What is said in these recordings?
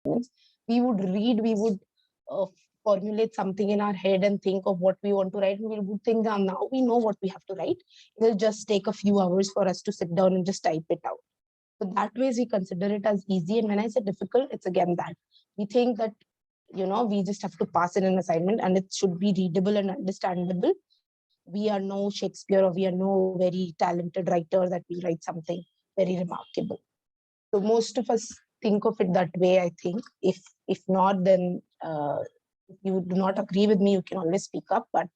We would read, we would formulate something in our head and think of what we want to write, and we would think that now we know what we have to write. It will just take a few hours for us to sit down and just type it out. So that way we consider it as easy. And when I say difficult, it's again that we think that, we just have to pass in an assignment and it should be readable and understandable. We are no Shakespeare, or we are no very talented writer that we write something very remarkable. So most of us think of it that way, I think. If not, then if you do not agree with me, you can always speak up. But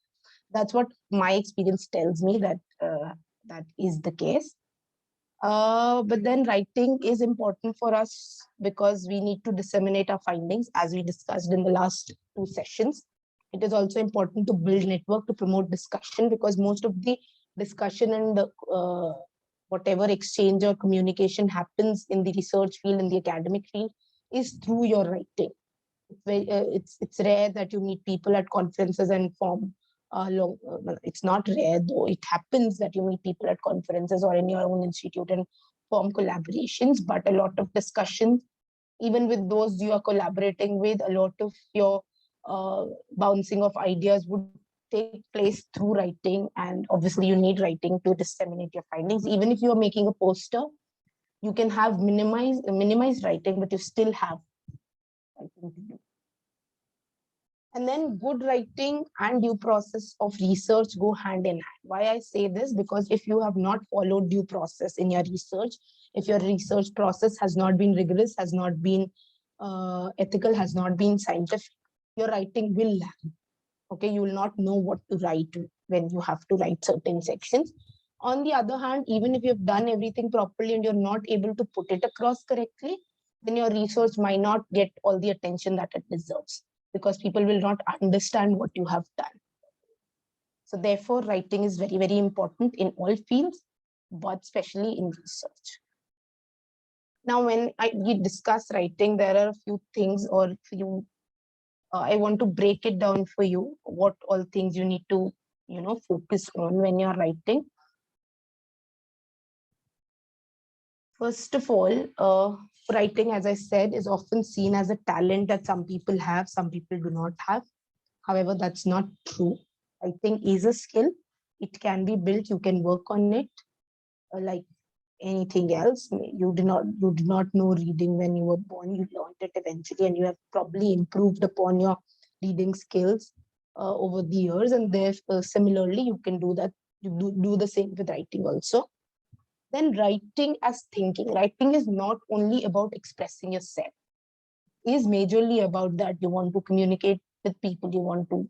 that's what my experience tells me, that that is the case. But then writing is important for us because we need to disseminate our findings, as we discussed in the last 2 sessions. It is also important to build network to promote discussion, because most of the discussion and whatever exchange or communication happens in the research field, in the academic field, is through your writing. It's rare that you meet people at conferences and form it's not rare, though. It happens that you meet people at conferences or in your own institute and form collaborations, but a lot of discussions, even with those you are collaborating with, a lot of your bouncing of ideas would take place through writing. And obviously you need writing to disseminate your findings. Even if you are making a poster, you can have minimized writing, but you still have writing to do. And then good writing and due process of research go hand in hand. Why I say this? Because if you have not followed due process in your research, if your research process has not been rigorous, has not been ethical, has not been scientific, your writing will lag. Okay, you will not know what to write when you have to write certain sections. On the other hand, even if you've done everything properly and you're not able to put it across correctly, then your research might not get all the attention that it deserves, because people will not understand what you have done. So therefore, writing is very, very important in all fields, but especially in research. Now, when we discuss writing, there are a few things, or few I want to break it down for you, what all things you need to, focus on when you're writing. First of all, writing, as I said, is often seen as a talent that some people have, some people do not have. However, that's not true. Writing is a skill. It can be built. You can work on it like anything else. You did not know reading when you were born. You learned it eventually, and you have probably improved upon your reading skills over the years. And therefore, similarly, you can do that. You do the same with writing also. Then writing as thinking. Writing is not only about expressing yourself. It is majorly about that. You want to communicate with people. You want to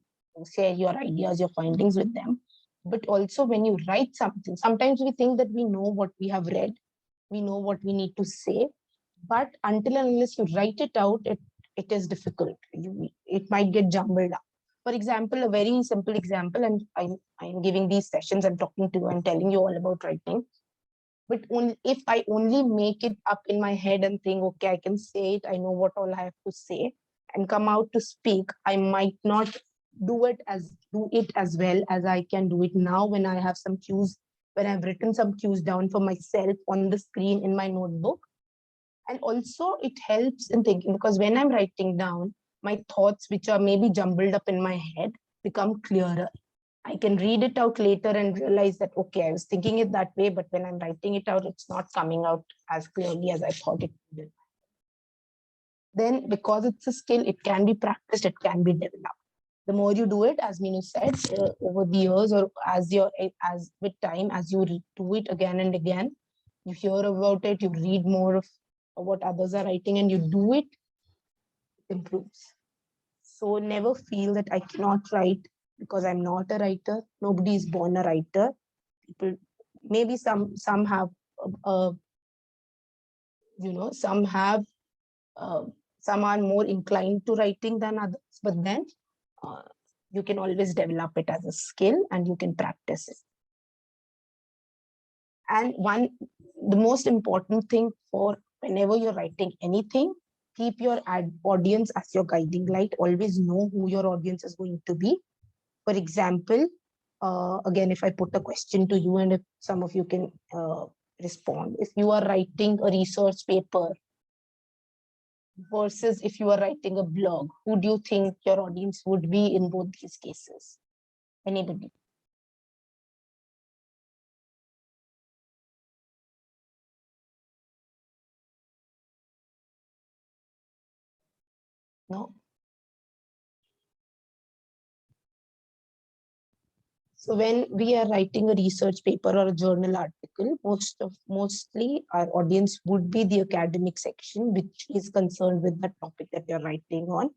share your ideas, your findings with them. But also when you write something, sometimes we think that we know what we have read, we know what we need to say, but until and unless you write it out, it is difficult. It might get jumbled up. For example, a very simple example, and I'm giving these sessions, I'm talking to you, I'm telling you all about writing. But if I only make it up in my head and think, okay, I can say it, I know what all I have to say, and come out to speak, I might not do it as well as I can do it now, when I have some cues, when I've written some cues down for myself on the screen in my notebook. And also it helps in thinking, because when I'm writing down, my thoughts, which are maybe jumbled up in my head, become clearer. I can read it out later and realize that, okay, I was thinking it that way, but when I'm writing it out, it's not coming out as clearly as I thought it would. Then, because it's a skill, it can be practiced, it can be developed. The more you do it, as Meenu said, over the years, or as with time, as you do it again and again, you hear about it, you read more of what others are writing, and you do it, it improves. So never feel that I cannot write because I'm not a writer. Nobody is born a writer. People, maybe some have, some have, some are more inclined to writing than others. But then you can always develop it as a skill, and you can practice it. And the most important thing for whenever you're writing anything, keep your audience as your guiding light. Always know who your audience is going to be. For example, again, if I put a question to you, and if some of you can respond, if you are writing a research paper versus if you are writing a blog? Who do you think your audience would be in both these cases? Anybody? No? So when we are writing a research paper or a journal article, mostly our audience would be the academic section, which is concerned with the topic that you're writing on.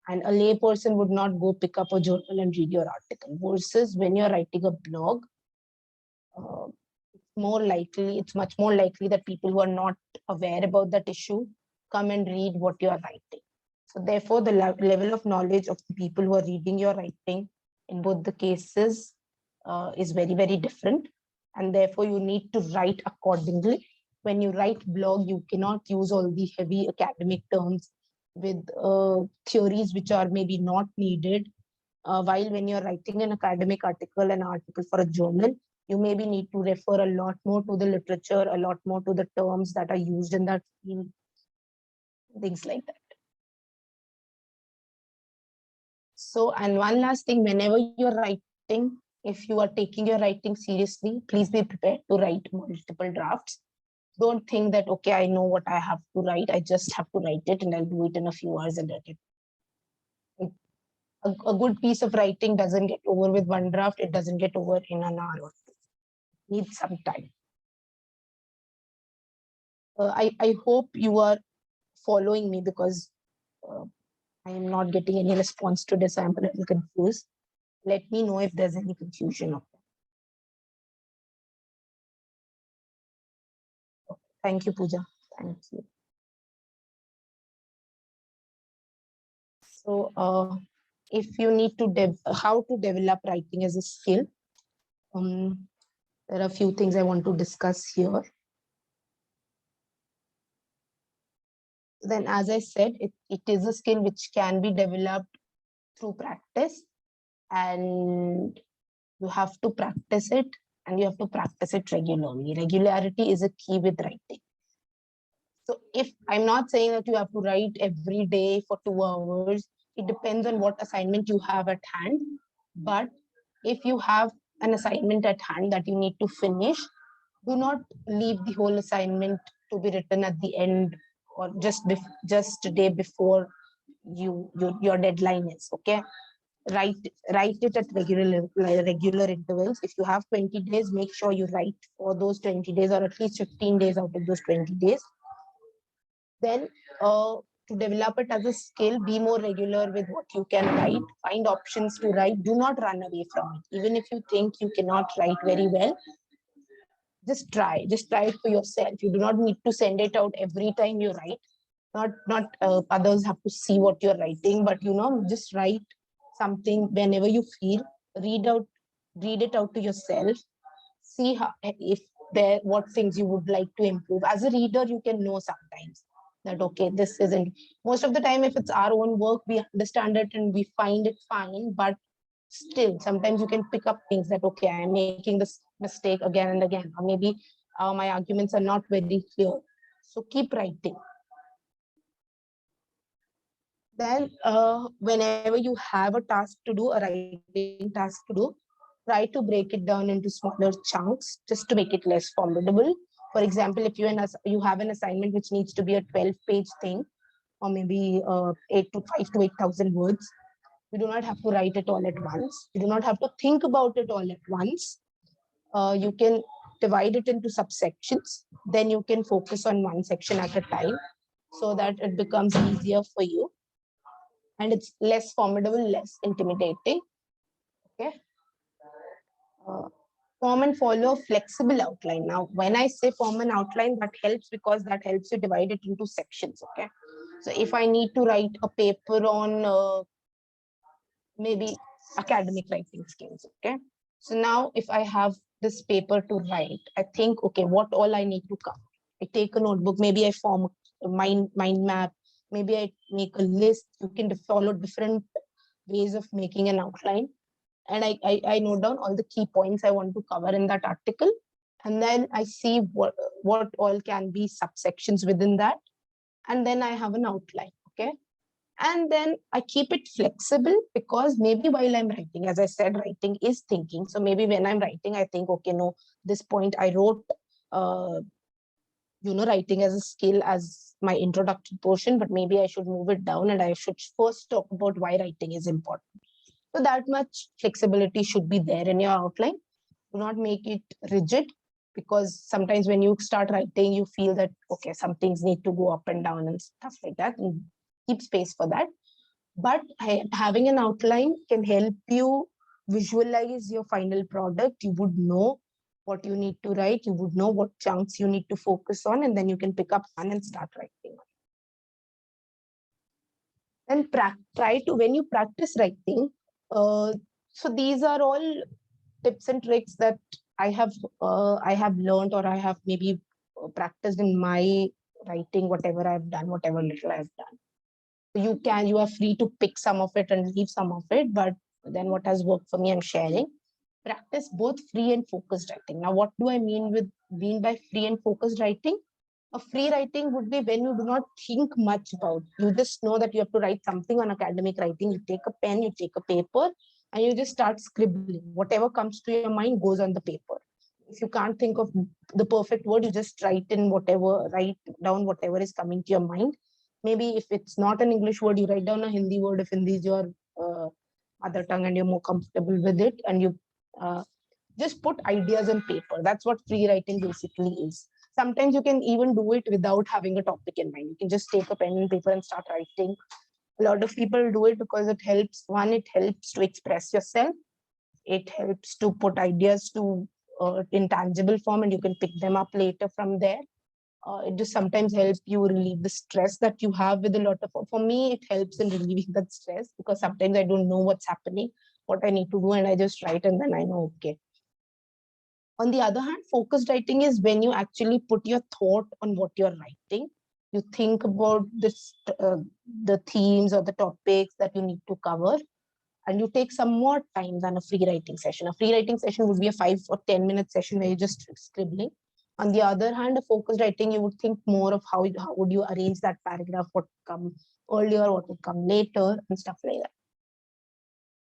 And a lay person would not go pick up a journal and read your article. Versus when you're writing a blog, it's much more likely that people who are not aware about that issue come and read what you are writing. So therefore, the level of knowledge of the people who are reading your writing in both the cases is very, very different. And therefore, you need to write accordingly. When you write blog, you cannot use all the heavy academic terms with theories which are maybe not needed. While when you're writing an academic article, an article for a journal, you maybe need to refer a lot more to the literature, a lot more to the terms that are used in that field, things like that. So, and one last thing, whenever you're writing, if you are taking your writing seriously, please be prepared to write multiple drafts. Don't think that, okay, I know what I have to write. I just have to write it and I'll do it in a few hours and edit it. A good piece of writing doesn't get over with one draft. It doesn't get over in an hour or two. It needs some time. I hope you are following me because I am not getting any response to this. I'm a little confused. Let me know if there's any confusion of that. Thank you, Pooja. Thank you. So if you need to, how to develop writing as a skill, there are a few things I want to discuss here. Then, as I said, it is a skill which can be developed through practice, and you have to practice it, and you have to practice it regularly. Regularity is a key with writing. So if I'm not saying that you have to write every day for 2 hours, it depends on what assignment you have at hand. But if you have an assignment at hand that you need to finish, do not leave the whole assignment to be written at the end or just a day before your deadline is. Okay, write it at regular intervals. If you have 20 days, make sure you write for those 20 days or at least 15 days out of those 20 days. Then to develop it as a skill, be more regular with what you can write. Find options to write. Do not run away from it. Even if you think you cannot write very well, just try it for yourself. You do not need to send it out every time you write. Not others have to see what you're writing, but just write something whenever you feel. Read it out to yourself. See how, if there what things you would like to improve. As a reader, you can know sometimes that, okay, this isn't, most of the time if it's our own work, we understand it and we find it fine, but still sometimes you can pick up things that, okay, I'm making this mistake again and again, or maybe my arguments are not very clear. So keep writing. Then whenever you have a task to do, a writing task to do, try to break it down into smaller chunks just to make it less formidable. For example, if you have an assignment which needs to be a 12-page thing, or maybe 5,000 to 8,000 words, you do not have to write it all at once. You do not have to think about it all at once. You can divide it into subsections. Then you can focus on one section at a time so that it becomes easier for you. And it's less formidable, less intimidating. Okay. Form and follow flexible outline. Now, when I say form and outline, that helps because that helps you divide it into sections. Okay. So if I need to write a paper on maybe academic writing skills. Okay. So now if I have this paper to write, I think, okay, what all I need to cover. I take a notebook, maybe I form a mind map, maybe I make a list. You can follow different ways of making an outline. And I note down all the key points I want to cover in that article. And then I see what all can be subsections within that. and then I have an outline. Okay. And then I keep it flexible, because maybe while I'm writing, as I said, writing is thinking. So maybe when I'm writing, I think, okay, no, this point I wrote, writing as a skill as my introductory portion, but maybe I should move it down and I should first talk about why writing is important. So that much flexibility should be there in your outline. Do not make it rigid, because sometimes when you start writing, you feel that, okay, some things need to go up and down and stuff like that, and keep space for that. But having an outline can help you visualize your final product. You would know what you need to write. You would know what chunks you need to focus on, and then you can pick up one and start writing. And try to, when you practice writing, so these are all tips and tricks that I have learned, or I have maybe practiced in my writing, whatever I've done, whatever little I've done. You are free to pick some of it and leave some of it, but then what has worked for me, I'm sharing. Practice both free and focused writing. Now, what do I mean by free and focused writing? A free writing would be when you do not think much about. You just know that you have to write something on academic writing. You take a pen, you take a paper, and you just start scribbling. Whatever comes to your mind goes on the paper. If you can't think of the perfect word, you just write down whatever is coming to your mind. Maybe if it's not an English word, you write down a Hindi word if Hindi is your mother tongue and you're more comfortable with it, and you just put ideas on paper. That's what free writing basically is. Sometimes you can even do it without having a topic in mind. You can just take a pen and paper and start writing. A lot of people do it because it helps. One, it helps to express yourself. It helps to put ideas to in tangible form, and you can pick them up later from there. It just sometimes helps you relieve the stress that you have with a lot of. For me, it helps in relieving that stress, because sometimes I don't know what's happening, what I need to do, and I just write, and then I know, okay. On the other hand, focused writing is when you actually put your thought on what you're writing. You think about the themes or the topics that you need to cover, and you take some more time than a free writing session. A free writing session would be a 5 or 10-minute session where you're just scribbling. On the other hand, a focused writing, you would think more of how would you arrange that paragraph, what would come earlier, what would come later, and stuff like that.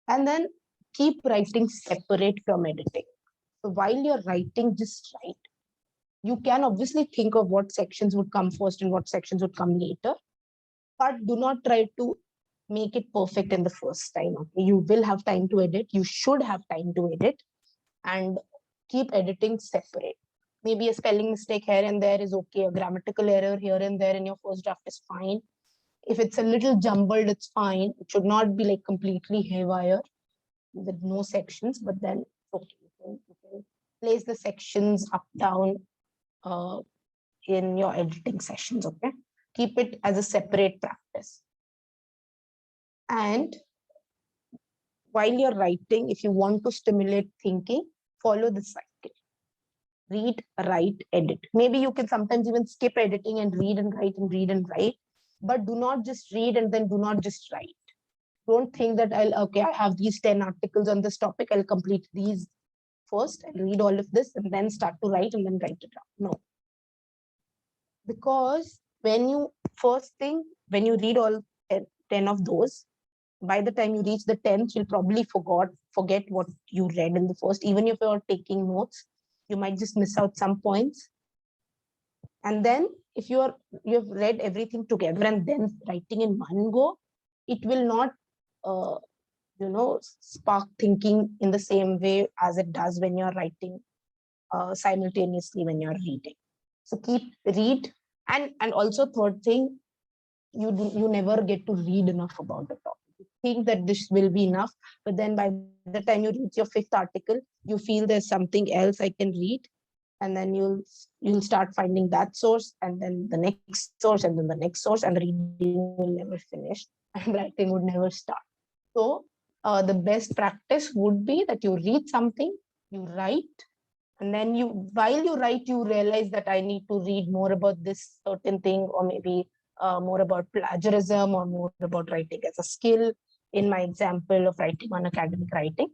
And then keep writing separate from editing. So while you're writing, just write. You can obviously think of what sections would come first and what sections would come later, but do not try to make it perfect in the first time. Okay? You will have time to edit. You should have time to edit, and keep editing separate. Maybe a spelling mistake here and there is okay. A grammatical error here and there in your first draft is fine. If it's a little jumbled, it's fine. It should not be like completely haywire with no sections, but then okay, you can place the sections up, down in your editing sessions, okay? Keep it as a separate practice. And while you're writing, if you want to stimulate thinking, follow this cycle. Read, write, edit. Maybe you can sometimes even skip editing and read and write and read and write, but do not just read and then do not just write. Don't think that I have these 10 articles on this topic, I'll complete these first and read all of this and then start to write and then write it down. No. Because when you read all 10 of those, by the time you reach the 10th, you'll probably forget what you read in the first. Even if you're taking notes, you might just miss out some points. And then if you've read everything together and then writing in one go, it will not spark thinking in the same way as it does when you're writing simultaneously when you're reading. So read. And also third thing, you never get to read enough about the topic. You think that this will be enough, but then by the time you reach your 5th article, you feel there's something else I can read. And then you'll start finding that source, and then the next source, and then the next source, and the reading will never finish and writing would never start. So the best practice would be that you read something, you write, and then while you write, you realize that I need to read more about this certain thing, or maybe more about plagiarism, or more about writing as a skill, in my example of writing on academic writing,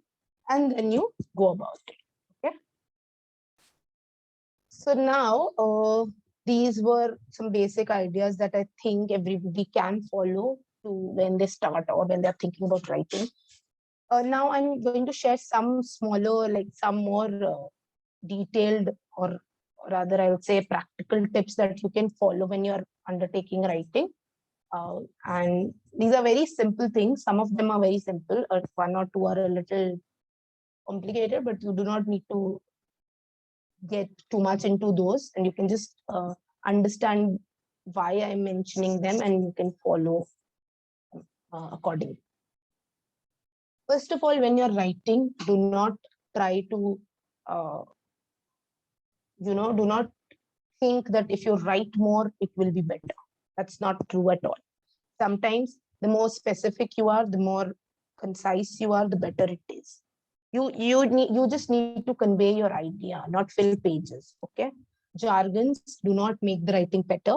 and then you go about it. Okay. So now these were some basic ideas that I think everybody can follow to when they start or when they're thinking about writing. Now I'm going to share some smaller, like some more detailed, or rather I would say practical tips that you can follow when you're undertaking writing. And these are very simple things. Some of them are very simple, or one or two are a little complicated, but you do not need to get too much into those, and you can just understand why I'm mentioning them, and you can follow accordingly. First of all, when you're writing, do not try to, do not think that if you write more, it will be better. That's not true at all. Sometimes the more specific you are, the more concise you are, the better it is. You just need to convey your idea, not fill pages. Okay. Jargons do not make the writing better.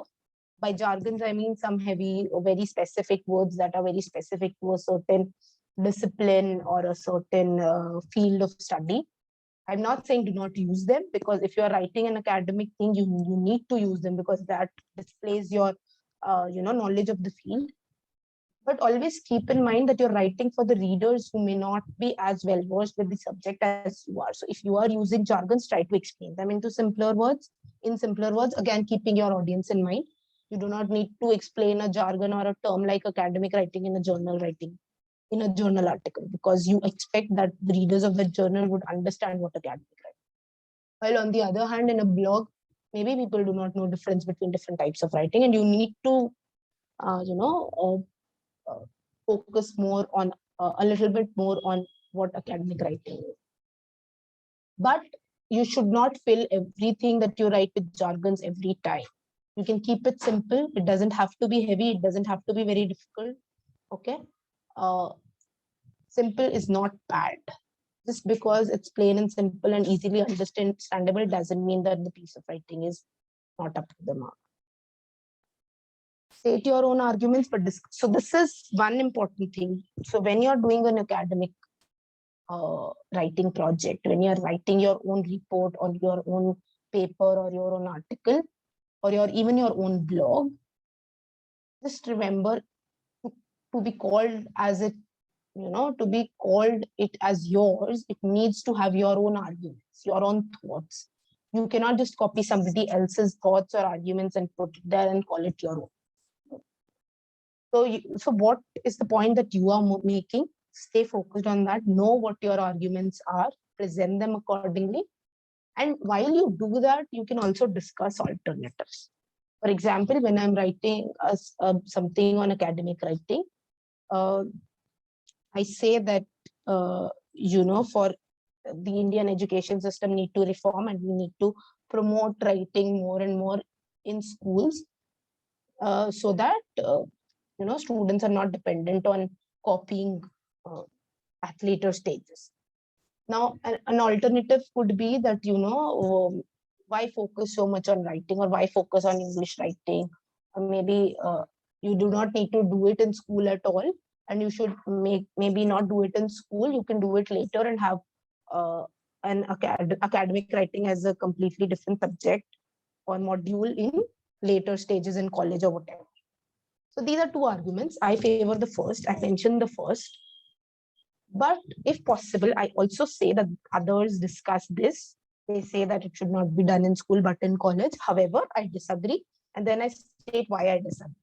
By jargons, I mean some heavy or very specific words that are very specific to a certain discipline or a certain field of study. I'm not saying do not use them, because if you are writing an academic thing, you need to use them because that displays your knowledge of the field. But always keep in mind that you're writing for the readers who may not be as well versed with the subject as you are. So if you are using jargons, try to explain them into simpler words. In simpler words, again, keeping your audience in mind. You do not need to explain a jargon or a term like academic writing in a journal writing, in a journal article, because you expect that the readers of the journal would understand what academic writing. While on the other hand, in a blog, maybe people do not know difference between different types of writing, and you need to, focus more on a little bit more on what academic writing is. But you should not fill everything that you write with jargons every time. You can keep it simple. It doesn't have to be heavy. It doesn't have to be very difficult. Okay. Simple is not bad. Just because it's plain and simple and easily understandable doesn't mean that the piece of writing is not up to the mark. State your own arguments, but so this is one important thing. So when you're doing an academic writing project, when you're writing your own report or your own paper or your own article or even your own blog, just remember to be called as it, to be called it as yours, it needs to have your own arguments, your own thoughts. You cannot just copy somebody else's thoughts or arguments and put it there and call it your own. So what is the point that you are making? Stay focused on that. Know what your arguments are. Present them accordingly. And while you do that, you can also discuss alternatives. For example, when I'm writing something on academic writing, I say that, for the Indian education system need to reform, and we need to promote writing more and more in schools, so that students are not dependent on copying at later stages. Now, an alternative could be that, why focus so much on writing, or why focus on English writing? Or maybe you do not need to do it in school at all, and you should maybe not do it in school. You can do it later and have an academic writing as a completely different subject or module in later stages in college or whatever. So these are two arguments. I favor the first. I mentioned the first. But if possible, I also say that others discuss this. They say that it should not be done in school, but in college. However, I disagree. And then I state why I disagree.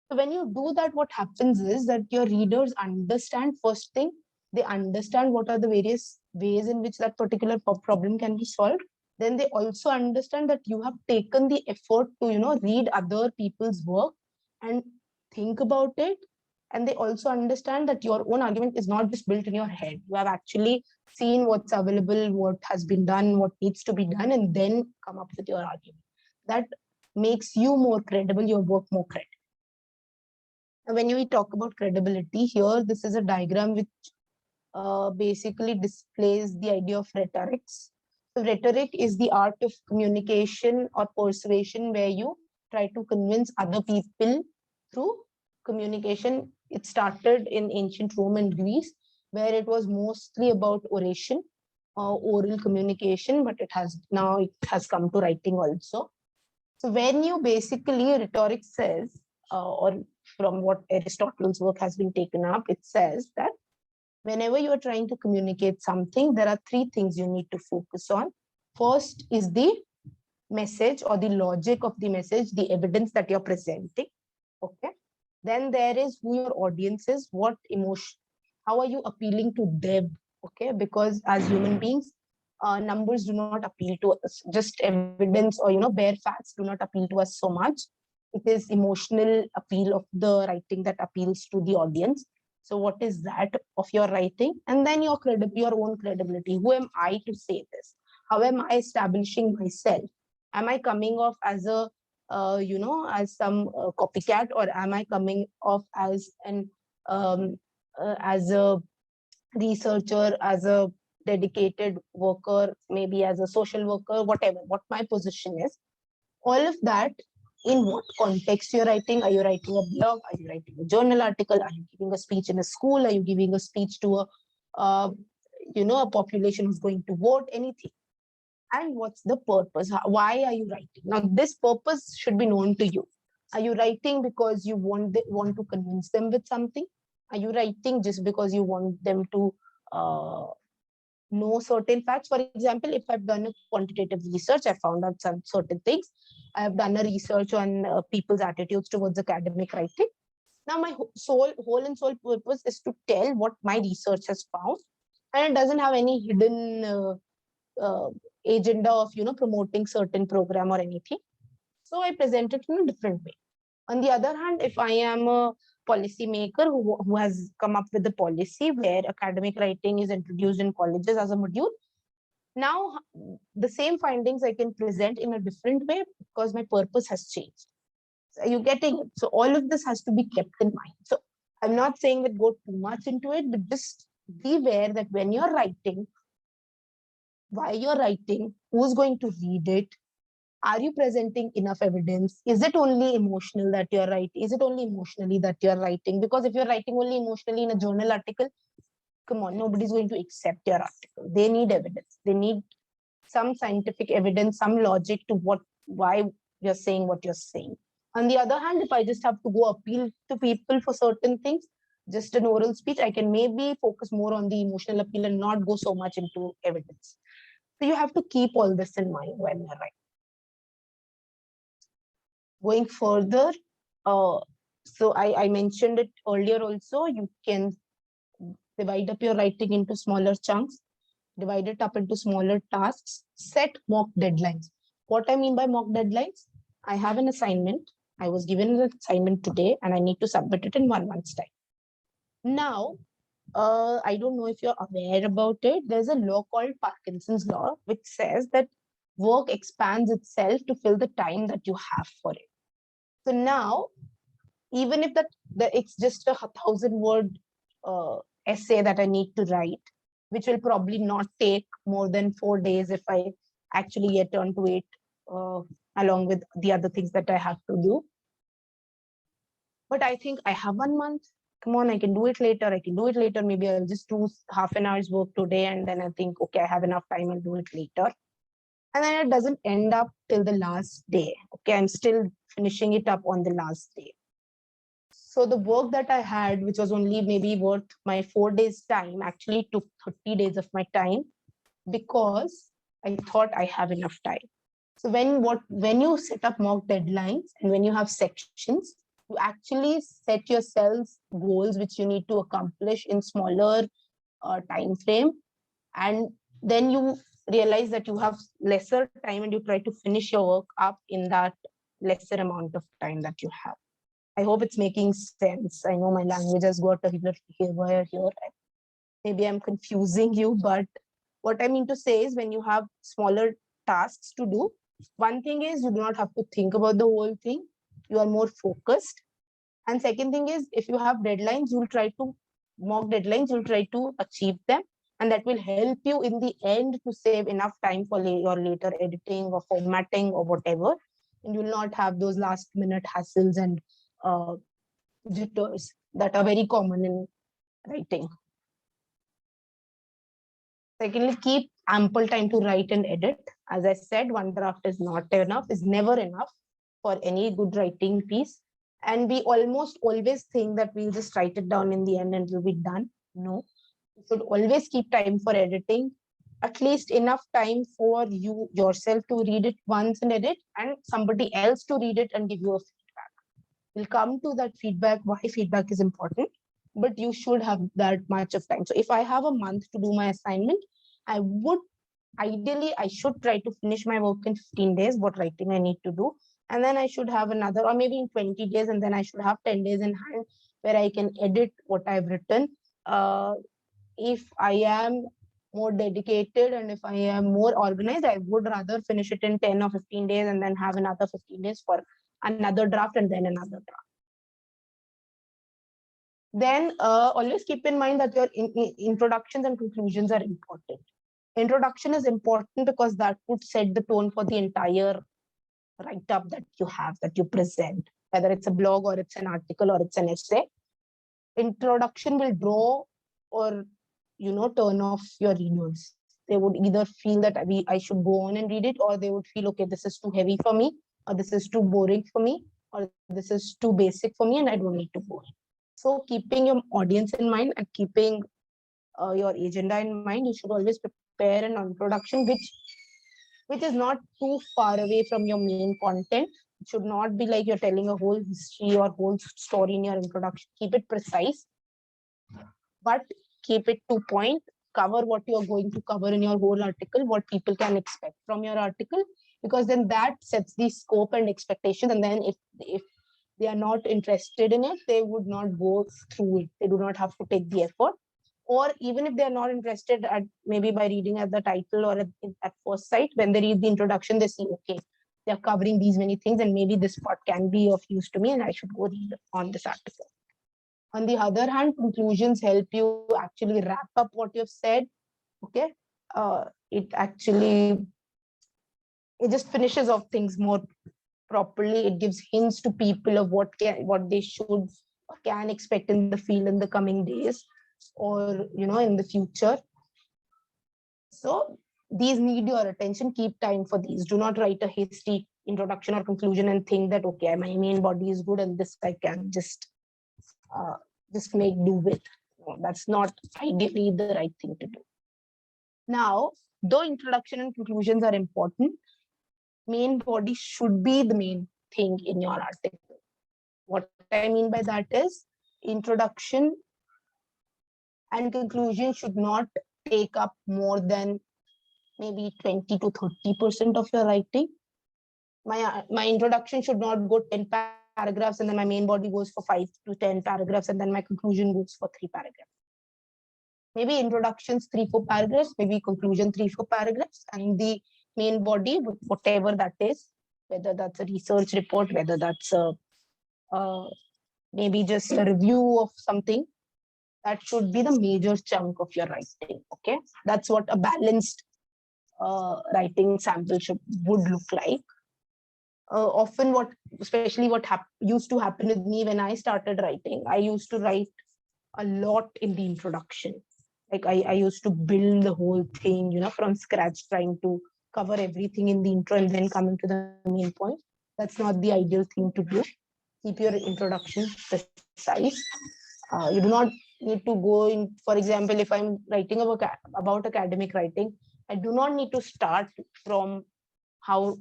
So when you do that, what happens is that your readers understand, first thing, they understand what are the various ways in which that particular problem can be solved. Then they also understand that you have taken the effort to, read other people's work and think about it. And they also understand that your own argument is not just built in your head. You have actually seen what's available, what has been done, what needs to be done, and then come up with your argument. That makes you more credible, your work more credible. And when we talk about credibility here, this is a diagram which basically displays the idea of rhetorics. So rhetoric is the art of communication or persuasion, where you try to convince other people through communication. It started in ancient Rome and Greece, where it was mostly about oration, oral communication, but it has come to writing also. So when you basically, rhetoric says, or from what Aristotle's work has been taken up, it says that whenever you are trying to communicate something, there are three things you need to focus on. First is the message or the logic of the message, the evidence that you're presenting. Okay. Then there is who your audience is, what emotion, how are you appealing to them? Okay. Because as human beings, numbers do not appeal to us. Just evidence or, bare facts do not appeal to us so much. It is emotional appeal of the writing that appeals to the audience. So what is that of your writing? And then your own credibility. Who am I to say this? How am I establishing myself? Am I coming off as a as some copycat, or am I coming off as an as a researcher, as a dedicated worker, maybe as a social worker, whatever, what my position is? All of that, in what context you're writing? Are you writing a blog? Are you writing a journal article? Are you giving a speech in a school? Are you giving a speech to a population who's going to vote? Anything. And what's the purpose? Why are you writing? Now, this purpose should be known to you. Are you writing because you want to convince them with something? Are you writing just because you want them to know certain facts? For example, if I've done a quantitative research, I found out some certain things. I have done a research on people's attitudes towards academic writing. Now, my whole and sole purpose is to tell what my research has found, and it doesn't have any hidden agenda of promoting certain program or anything. So I present it in a different way. On the other hand, if I am a policymaker who has come up with a policy where academic writing is introduced in colleges as a module, now the same findings I can present in a different way because my purpose has changed. So are you getting it? So all of this has to be kept in mind. So I'm not saying that go too much into it, but just be aware that when you're writing, why you're writing, who's going to read it, are you presenting enough evidence? Is it only emotional that you're writing? Is it only emotionally that you're writing? Because if you're writing only emotionally in a journal article, come on, nobody's going to accept your article. They need evidence. They need some scientific evidence, some logic to why you're saying what you're saying. On the other hand, if I just have to go appeal to people for certain things, just an oral speech, I can maybe focus more on the emotional appeal and not go so much into evidence. So you have to keep all this in mind when you're writing. Going further, so I mentioned it earlier also, you can divide up your writing into smaller chunks, divide it up into smaller tasks, set mock deadlines. What I mean by mock deadlines, I have an assignment. I was given an assignment today and I need to submit it in 1 month's time. Now, I don't know if you're aware about it. There's a law called Parkinson's law, which says that work expands itself to fill the time that you have for it. So now, even if it's just a 1,000-word essay that I need to write, which will probably not take more than 4 days if I actually get onto it along with the other things that I have to do. But I think I have 1 month. Come on, I can do it later. I can do it later. Maybe I'll just do half an hour's work today, and then I think, okay, I have enough time, I'll do it later. And then it doesn't end up till the last day. Okay, I'm still finishing it up on the last day. So the work that I had, which was only maybe worth my 4 days time, actually took 30 days of my time because I thought I have enough time. So when you set up mock deadlines and when you have sections, you actually set yourselves goals which you need to accomplish in smaller time frame, and then you realize that you have lesser time and you try to finish your work up in that lesser amount of time that you have. I hope it's making sense. I know my language has got a little haywire here. Maybe I'm confusing you, but what I mean to say is when you have smaller tasks to do, one thing is you do not have to think about the whole thing. You are more focused. And second thing is, if you have deadlines, you'll try to mock deadlines, you'll try to achieve them. And that will help you in the end to save enough time for your later editing or formatting or whatever. And you'll not have those last minute hassles and jitters that are very common in writing. Secondly, keep ample time to write and edit. As I said, one draft is not enough, is never enough. for any good writing piece. And we almost always think that we'll just write it down in the end and it'll be done. No, you should always keep time for editing, at least enough time for you yourself to read it once and edit, and somebody else to read it and give you a feedback. We'll come to that feedback, why feedback is important, but you should have that much of time. So if I have a month to do my assignment, I would ideally, I should try to finish my work in 15 days, what writing I need to do. And then I should have another, or maybe in 20 days, and then I should have 10 days in hand where I can edit what I've written. If I am more dedicated and if I am more organized, I would rather finish it in 10 or 15 days and then have another 15 days for another draft and then another draft. Then always keep in mind that your introductions and conclusions are important. Introduction is important because that would set the tone for the entire write-up that you have, that you present, whether it's a blog or it's an article or it's an essay. Introduction will draw or turn off your readers. They would either feel that I should go on and read it, or they would feel, okay, this is too heavy for me, or this is too boring for me, or this is too basic for me and I don't need to go in. So keeping your audience in mind and keeping your agenda in mind, you should always prepare an introduction which is not too far away from your main content. It should not be like you're telling a whole history or whole story in your introduction. Keep it precise, but keep it to point. Cover what you're going to cover in your whole article, what people can expect from your article, because then that sets the scope and expectation. And then if they are not interested in it, they would not go through it. They do not have to take the effort. Or even if they are not interested, at maybe by reading at the title or at first sight, when they read the introduction, they see, okay, they're covering these many things and maybe this part can be of use to me and I should go read on this article. On the other hand, conclusions help you actually wrap up what you've said. Okay, it just finishes off things more properly. It gives hints to people of what they should or can expect in the field in the coming days, or in the future. So these need your attention. Keep time for these. Do not write a hasty introduction or conclusion and think that, okay, my main body is good and this I can just make do with. No, that's not ideally the right thing to do. Now, though introduction and conclusions are important, main body should be the main thing in your article. What I mean by that is, introduction and conclusion should not take up more than maybe 20 to 30% of your writing. My introduction should not go 10 paragraphs and then my main body goes for 5 to 10 paragraphs and then my conclusion goes for 3 paragraphs. Maybe introductions 3-4 paragraphs, maybe conclusion 3-4 paragraphs, and the main body, whatever that is, whether that's a research report, whether that's maybe just a review of something, that should be the major chunk of your writing. Okay, that's what a balanced writing sample would look like. Often especially what used to happen with me when I started writing, I used to write a lot in the introduction. Like I used to build the whole thing, from scratch, trying to cover everything in the intro and then coming to the main point. That's not the ideal thing to do. Keep your introduction precise. You do not need to go in, for example, if I'm writing about academic writing, I do not need to start from how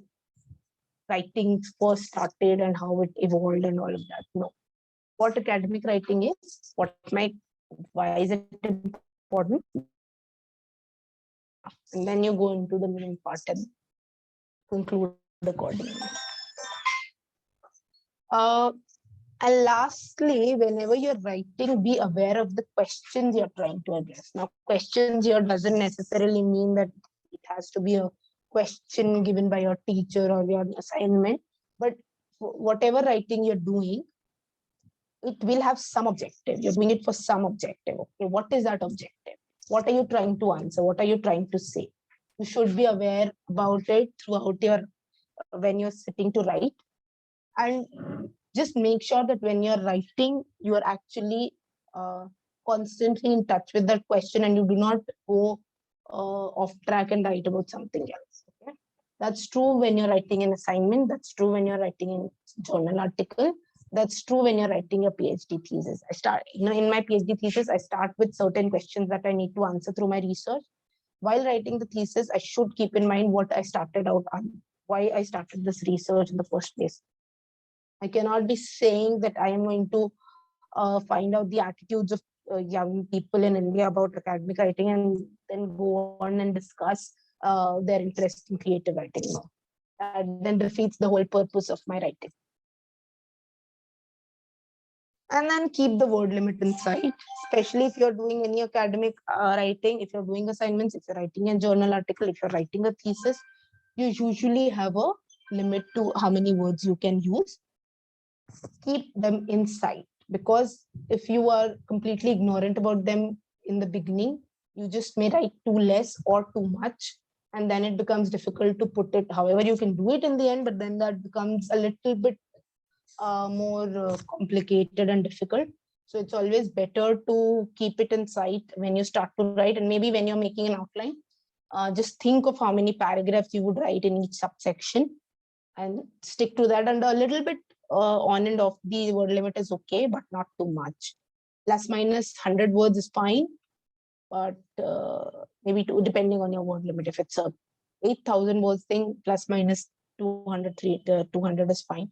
writing first started and how it evolved and all of that. No. What academic writing is, why is it important? And then you go into the main part and conclude accordingly. And lastly, whenever you're writing, be aware of the questions you're trying to address. Now, questions here doesn't necessarily mean that it has to be a question given by your teacher or your assignment, but whatever writing you're doing, it will have some objective. You're doing it for some objective. Okay, what is that objective? What are you trying to answer? What are you trying to say? You should be aware about it throughout when you're sitting to write. And just make sure that when you're writing, you are actually constantly in touch with that question and you do not go off track and write about something else. Okay? That's true when you're writing an assignment. That's true when you're writing a journal article. That's true when you're writing a PhD thesis. In my PhD thesis, I start with certain questions that I need to answer through my research. While writing the thesis, I should keep in mind what I started out on, why I started this research in the first place. I cannot be saying that I am going to find out the attitudes of young people in India about academic writing and then go on and discuss their interest in creative writing. No, that then defeats the whole purpose of my writing. And then keep the word limit in sight, especially if you're doing any academic writing, if you're doing assignments, if you're writing a journal article, if you're writing a thesis, you usually have a limit to how many words you can use. Keep them in sight, because if you are completely ignorant about them in the beginning, you just may write too less or too much, and then it becomes difficult to put it. However, you can do it in the end, but then that becomes a little bit more complicated and difficult. So it's always better to keep it in sight when you start to write, and maybe when you're making an outline, just think of how many paragraphs you would write in each subsection and stick to that. And a little bit on and off the word limit is okay, but not too much. Plus minus 100 words is fine, but maybe two, depending on your word limit. If it's a 8,000 words thing, plus minus 200, 200 is fine.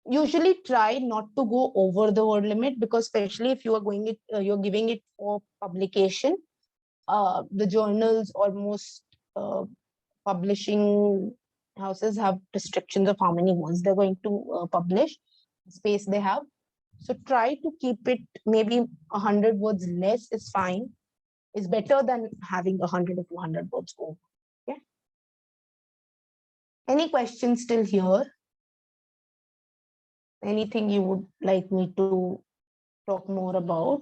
Usually try not to go over the word limit, because especially if you are going it, you're giving it for publication. The journals or most publishing houses have restrictions of how many words they're going to publish, space they have. So try to keep it maybe 100 words less is fine. It's better than having 100 or 200 words over. Okay. Any questions still here? Anything you would like me to talk more about?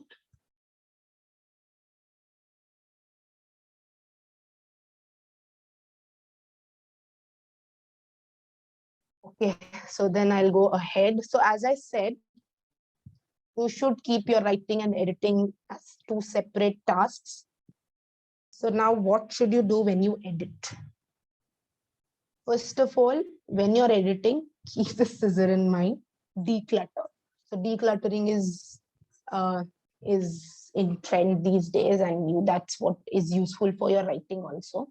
Okay, so then I'll go ahead. So as I said, you should keep your writing and editing as two separate tasks. So now what should you do when you edit? First of all, when you're editing, keep the scissor in mind, declutter. So decluttering is in trend these days, and that's what is useful for your writing also.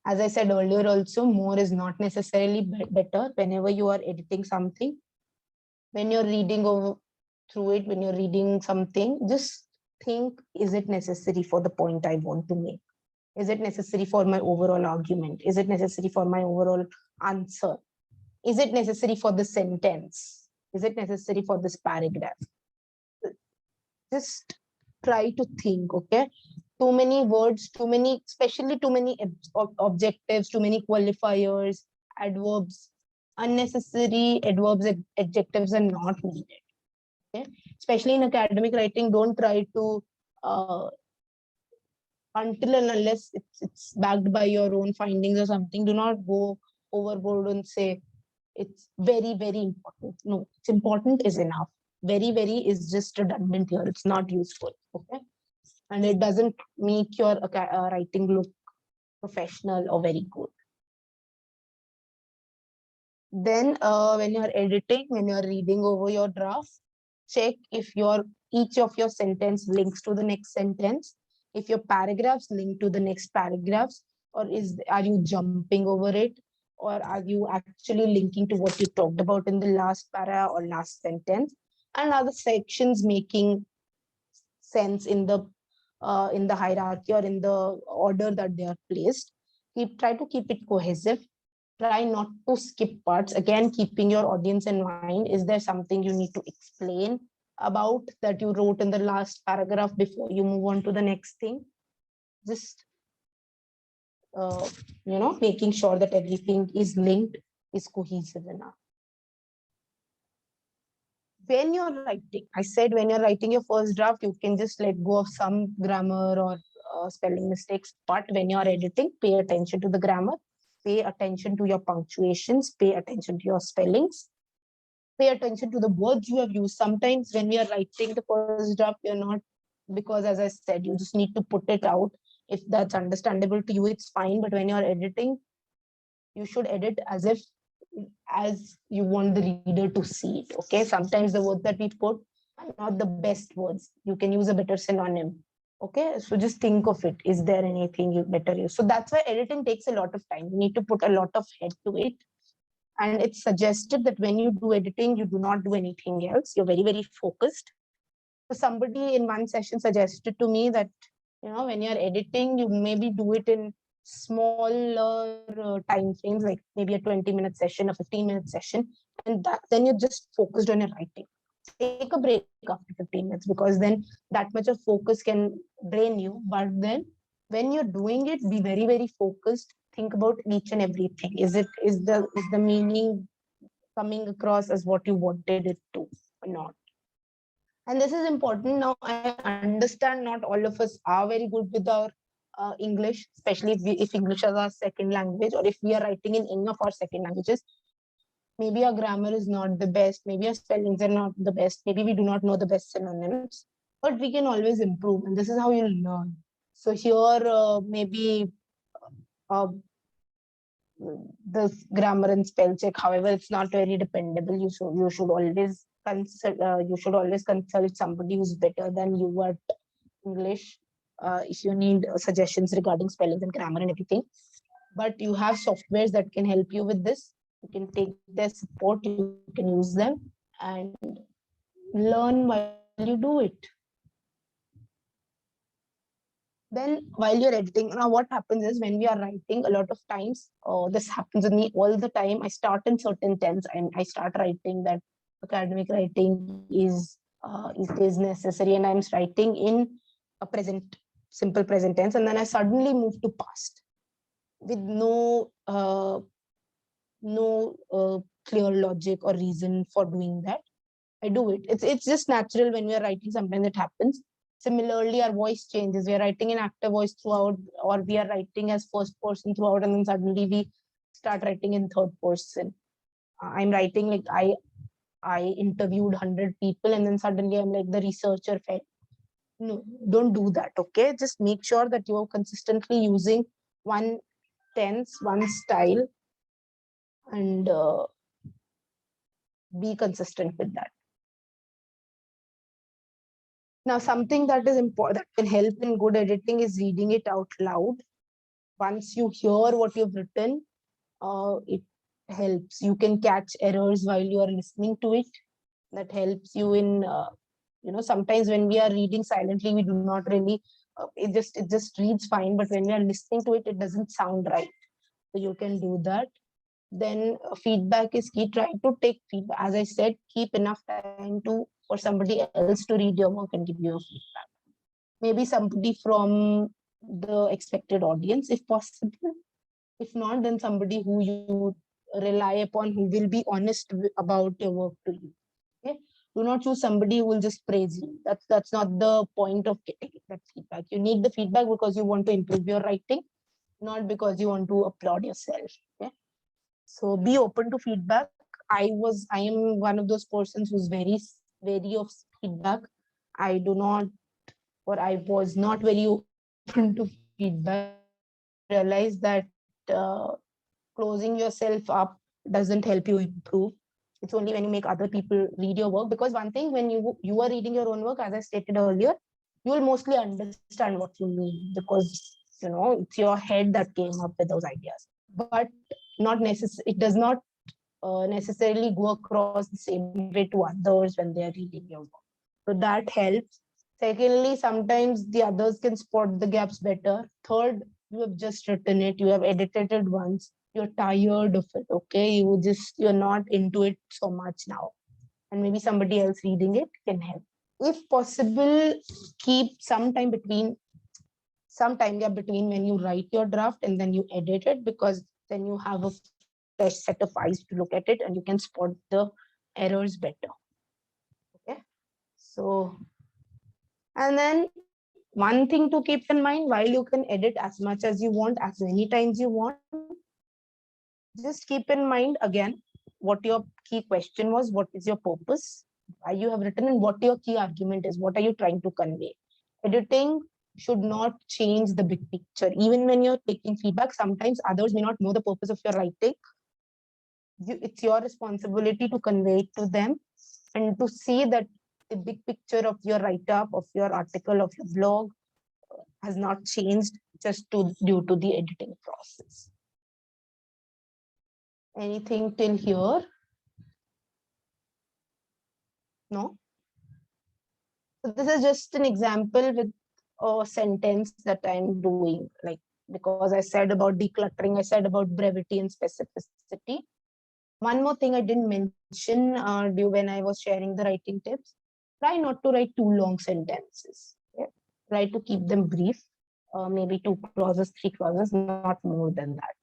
As I said earlier also, more is not necessarily better. Whenever you are editing something, when you're reading through it, when you're reading something, just think, is it necessary for the point I want to make? Is it necessary for my overall argument? Is it necessary for my overall answer? Is it necessary for the sentence? Is it necessary for this paragraph? Just try to think, okay? Too many words, especially too many objectives, too many qualifiers, adverbs, unnecessary adverbs, adjectives are not needed. Okay? Especially in academic writing, don't try to, until and unless it's backed by your own findings or something, do not go overboard and say it's very, very important. No, it's important is enough. Very, very is just redundant here. It's not useful. Okay. And it doesn't make your writing look professional or very good. Then when you're editing, when you're reading over your draft, check if each of your sentence links to the next sentence, if your paragraphs link to the next paragraphs, or are you jumping over it, or are you actually linking to what you talked about in the last para or last sentence, and are the sections making sense in the hierarchy or in the order that they are placed. Try to keep it cohesive. Try not to skip parts. Again, keeping your audience in mind. Is there something you need to explain about that you wrote in the last paragraph before you move on to the next thing? Just making sure that everything is linked, is cohesive enough. When you're writing, I said when you're writing your first draft, you can just let go of some grammar or spelling mistakes. But when you're editing, pay attention to the grammar, pay attention to your punctuations, pay attention to your spellings, pay attention to the words you have used. Sometimes when we are writing the first draft, you're not, because as I said, you just need to put it out. If that's understandable to you, it's fine. But when you're editing, you should edit as you want the reader to see it. Okay, sometimes the words that we put are not the best words. You can use a better synonym. Okay, so just think of it. Is there anything you better use? So that's why editing takes a lot of time. You need to put a lot of head to it. And it's suggested that when you do editing, you do not do anything else. You're very, very focused. So somebody in one session suggested to me that, when you're editing, you maybe do it in smaller time frames, like maybe a 20-minute session, a 15-minute session. And then you're just focused on your writing. Take a break after 15 minutes, because then that much of focus can drain you. But then when you're doing it, be very, very focused. Think about each and everything. Is the meaning coming across as what you wanted it to or not? And this is important. Now, I understand not all of us are very good with our English, especially if English is our second language, or if we are writing in any of our second languages. Maybe our grammar is not the best. Maybe our spellings are not the best. Maybe we do not know the best synonyms, but we can always improve. And this is how you'll learn. So here, maybe uh, the grammar and spell check. However, it's not very dependable. You should always consult somebody who's better than you at English if you need suggestions regarding spellings and grammar and everything. But you have softwares that can help you with this. You can take their support. You can use them and learn while you do it. Then while you're editing, now what happens is when we are writing, a lot of times, this happens with me all the time. I start in certain tense and I start writing that academic writing is necessary, and I'm writing in a simple present tense, and then I suddenly move to past with no clear logic or reason for doing that. I do it. It's just natural when we are writing. Sometimes it happens. Similarly, our voice changes. We are writing in active voice throughout, or we are writing as first person throughout, and then suddenly we start writing in third person. I'm writing like I interviewed 100 people, and then suddenly I'm like the researcher felt. No, don't do that. Okay, just make sure that you are consistently using one tense, one style, and be consistent with that. Now, something that is important that can help in good editing is reading it out loud. Once you hear what you've written, it helps. You can catch errors while you are listening to it. That helps you in, sometimes when we are reading silently, we do not really, it just reads fine. But when we are listening to it, it doesn't sound right. So you can do that. Then feedback is key. Try to take feedback. As I said, keep enough time for somebody else to read your work and give you feedback. Maybe somebody from the expected audience, if possible. If not, then somebody who you rely upon, who will be honest about your work to you. Okay? Do not choose somebody who will just praise you. That's not the point of getting that feedback. You need the feedback because you want to improve your writing, not because you want to applaud yourself. Okay? So be open to feedback. I am one of those persons who's very wary of feedback. I do not, or I was not very open to feedback. I realized that closing yourself up doesn't help you improve. It's only when you make other people read your work. Because one thing, when you are reading your own work, as I stated earlier, you will mostly understand what you mean, because it's your head that came up with those ideas. But it does not necessarily go across the same way to others when they are reading your work. So that helps. Secondly, sometimes the others can spot the gaps better. Third, you have just written it, you have edited it once, you're tired of it. Okay, you're not into it so much now, and maybe somebody else reading it can help. If possible, keep some time between when you write your draft and then you edit it, because then you have a fresh set of eyes to look at it and you can spot the errors better. Okay, so, and then one thing to keep in mind, while you can edit as much as you want, as many times you want, just keep in mind again what your key question was, what is your purpose, why you have written, and what your key argument is, what are you trying to convey. Editing should not change the big picture. Even when you're taking feedback, sometimes others may not know the purpose of your writing. It's your responsibility to convey it to them and to see that the big picture of your write-up, of your article, of your blog has not changed just due to the editing process. Anything till here? No? So this is just an example with a sentence that I'm doing, like, because I said about decluttering, I said about brevity and specificity. One more thing I didn't mention when I was sharing the writing tips, try not to write too long sentences. Okay? Try to keep them brief, maybe 2 clauses, 3 clauses, not more than that.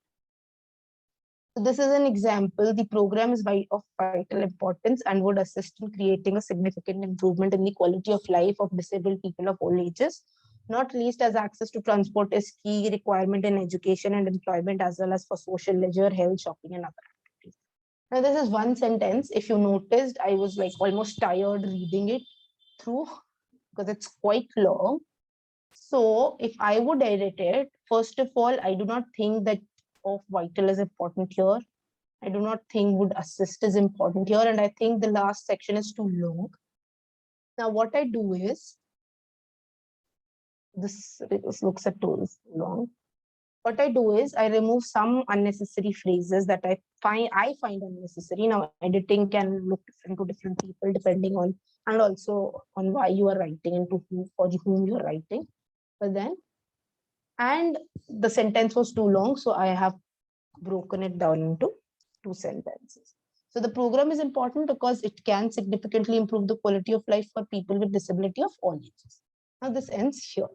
So this is an example. The program is of vital importance and would assist in creating a significant improvement in the quality of life of disabled people of all ages, not least as access to transport is key requirement in education and employment, as well as for social leisure, health, shopping, and other activities. Now, this is one sentence. If you noticed, I was like almost tired reading it through because it's quite long. So if I would edit it, first of all, I do not think that of vital is important here. I do not think would assist is important here. And I think the last section is too long. Now, what I do is, this looks at too long. What I do is I remove some unnecessary phrases that I find unnecessary. Now, editing can look different to different people depending on, and also on why you are writing and to whom, for whom you are writing. But then, and the sentence was too long, so I have broken it down into 2 sentences. So the program is important because it can significantly improve the quality of life for people with disability of all ages. Now this ends here.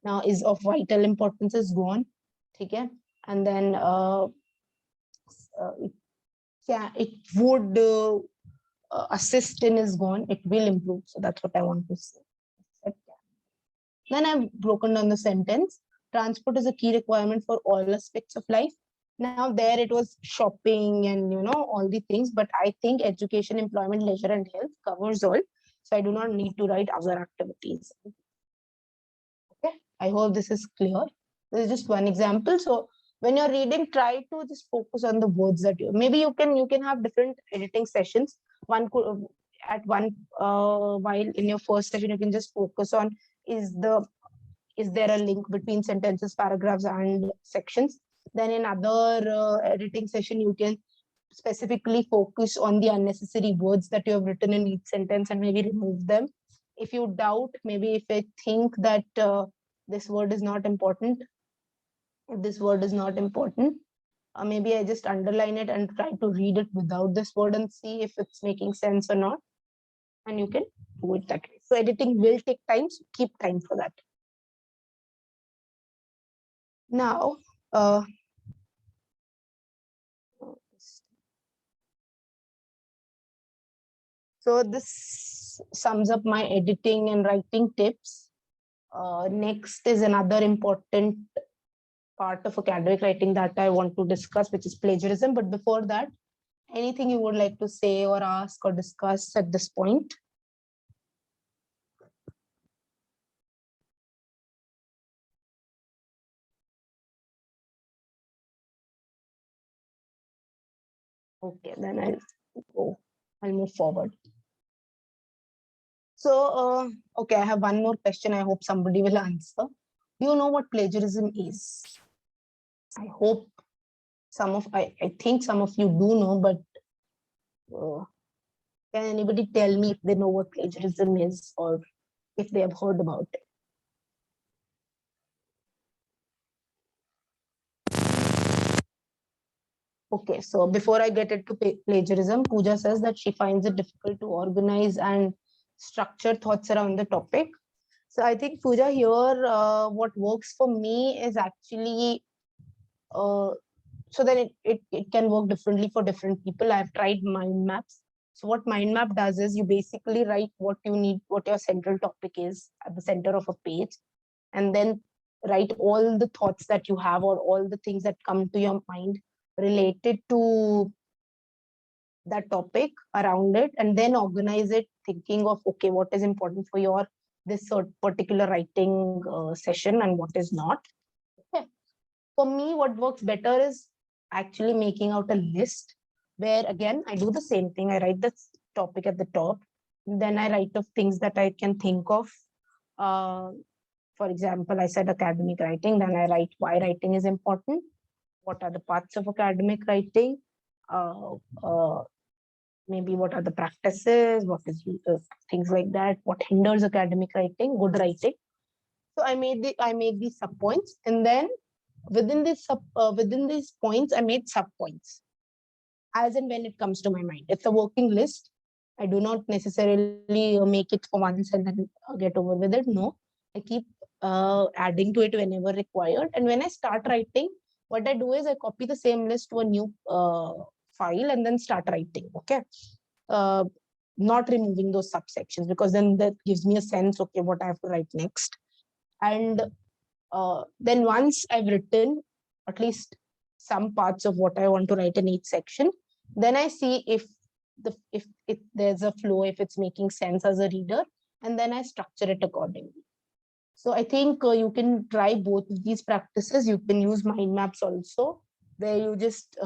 Now is of vital importance is gone. Okay? And then it would assist in is gone. It will improve. So that's what I want to say. Then I've broken down the sentence. Transport is a key requirement for all aspects of life. Now there it was shopping and all the things, but I think education, employment, leisure, and health covers all. So I do not need to write other activities. Okay, I hope this is clear. This is just one example. So when you're reading, try to just focus on the words that maybe you can have different editing sessions. One could while in your first session you can just focus on is there a link between sentences, paragraphs, and sections. Then in other editing session, you can specifically focus on the unnecessary words that you have written in each sentence and maybe remove them. If you doubt, maybe if I think that this word is not important, maybe I just underline it and try to read it without this word and see if it's making sense or not. And you can do it that way. So editing will take time, so keep time for that. Now, so this sums up my editing and writing tips. Next is another important part of academic writing that I want to discuss, which is plagiarism. But before that, anything you would like to say or ask or discuss at this point? Okay, then I'll move forward. So, okay, I have one more question. I hope somebody will answer. Do you know what plagiarism is? I hope I think some of you do know, but can anybody tell me if they know what plagiarism is or if they have heard about it? Okay, so before I get into plagiarism, Pooja says that she finds it difficult to organize and structure thoughts around the topic. So I think, Pooja, here what works for me is actually, so then it can work differently for different people. I've tried mind maps. So what mind map does is you basically write what you need, what your central topic is at the center of a page, and then write all the thoughts that you have or all the things that come to your mind related to that topic around it, and then organize it thinking of, okay, what is important for your this particular writing session and what is not. Okay. For me, what works better is actually making out a list where, again, I do the same thing. I write the topic at the top. Then I write of things that I can think of. For example, I said academic writing. Then I write why writing is important. What are the parts of academic writing? Maybe what are the practices? What is things like that? What hinders academic writing? Good writing. So I make these sub points, and then within these points, I made sub points as and when it comes to my mind. It's a working list. I do not necessarily make it for once and then get over with it. No, I keep adding to it whenever required. And when I start writing, what I do is I copy the same list to a new file and then start writing. Okay. Not removing those subsections, because then that gives me a sense, okay, what I have to write next. And then once I've written at least some parts of what I want to write in each section, then I see if there's a flow, if it's making sense as a reader, and then I structure it accordingly. So I think you can try both of these practices. You can use mind maps also, where you just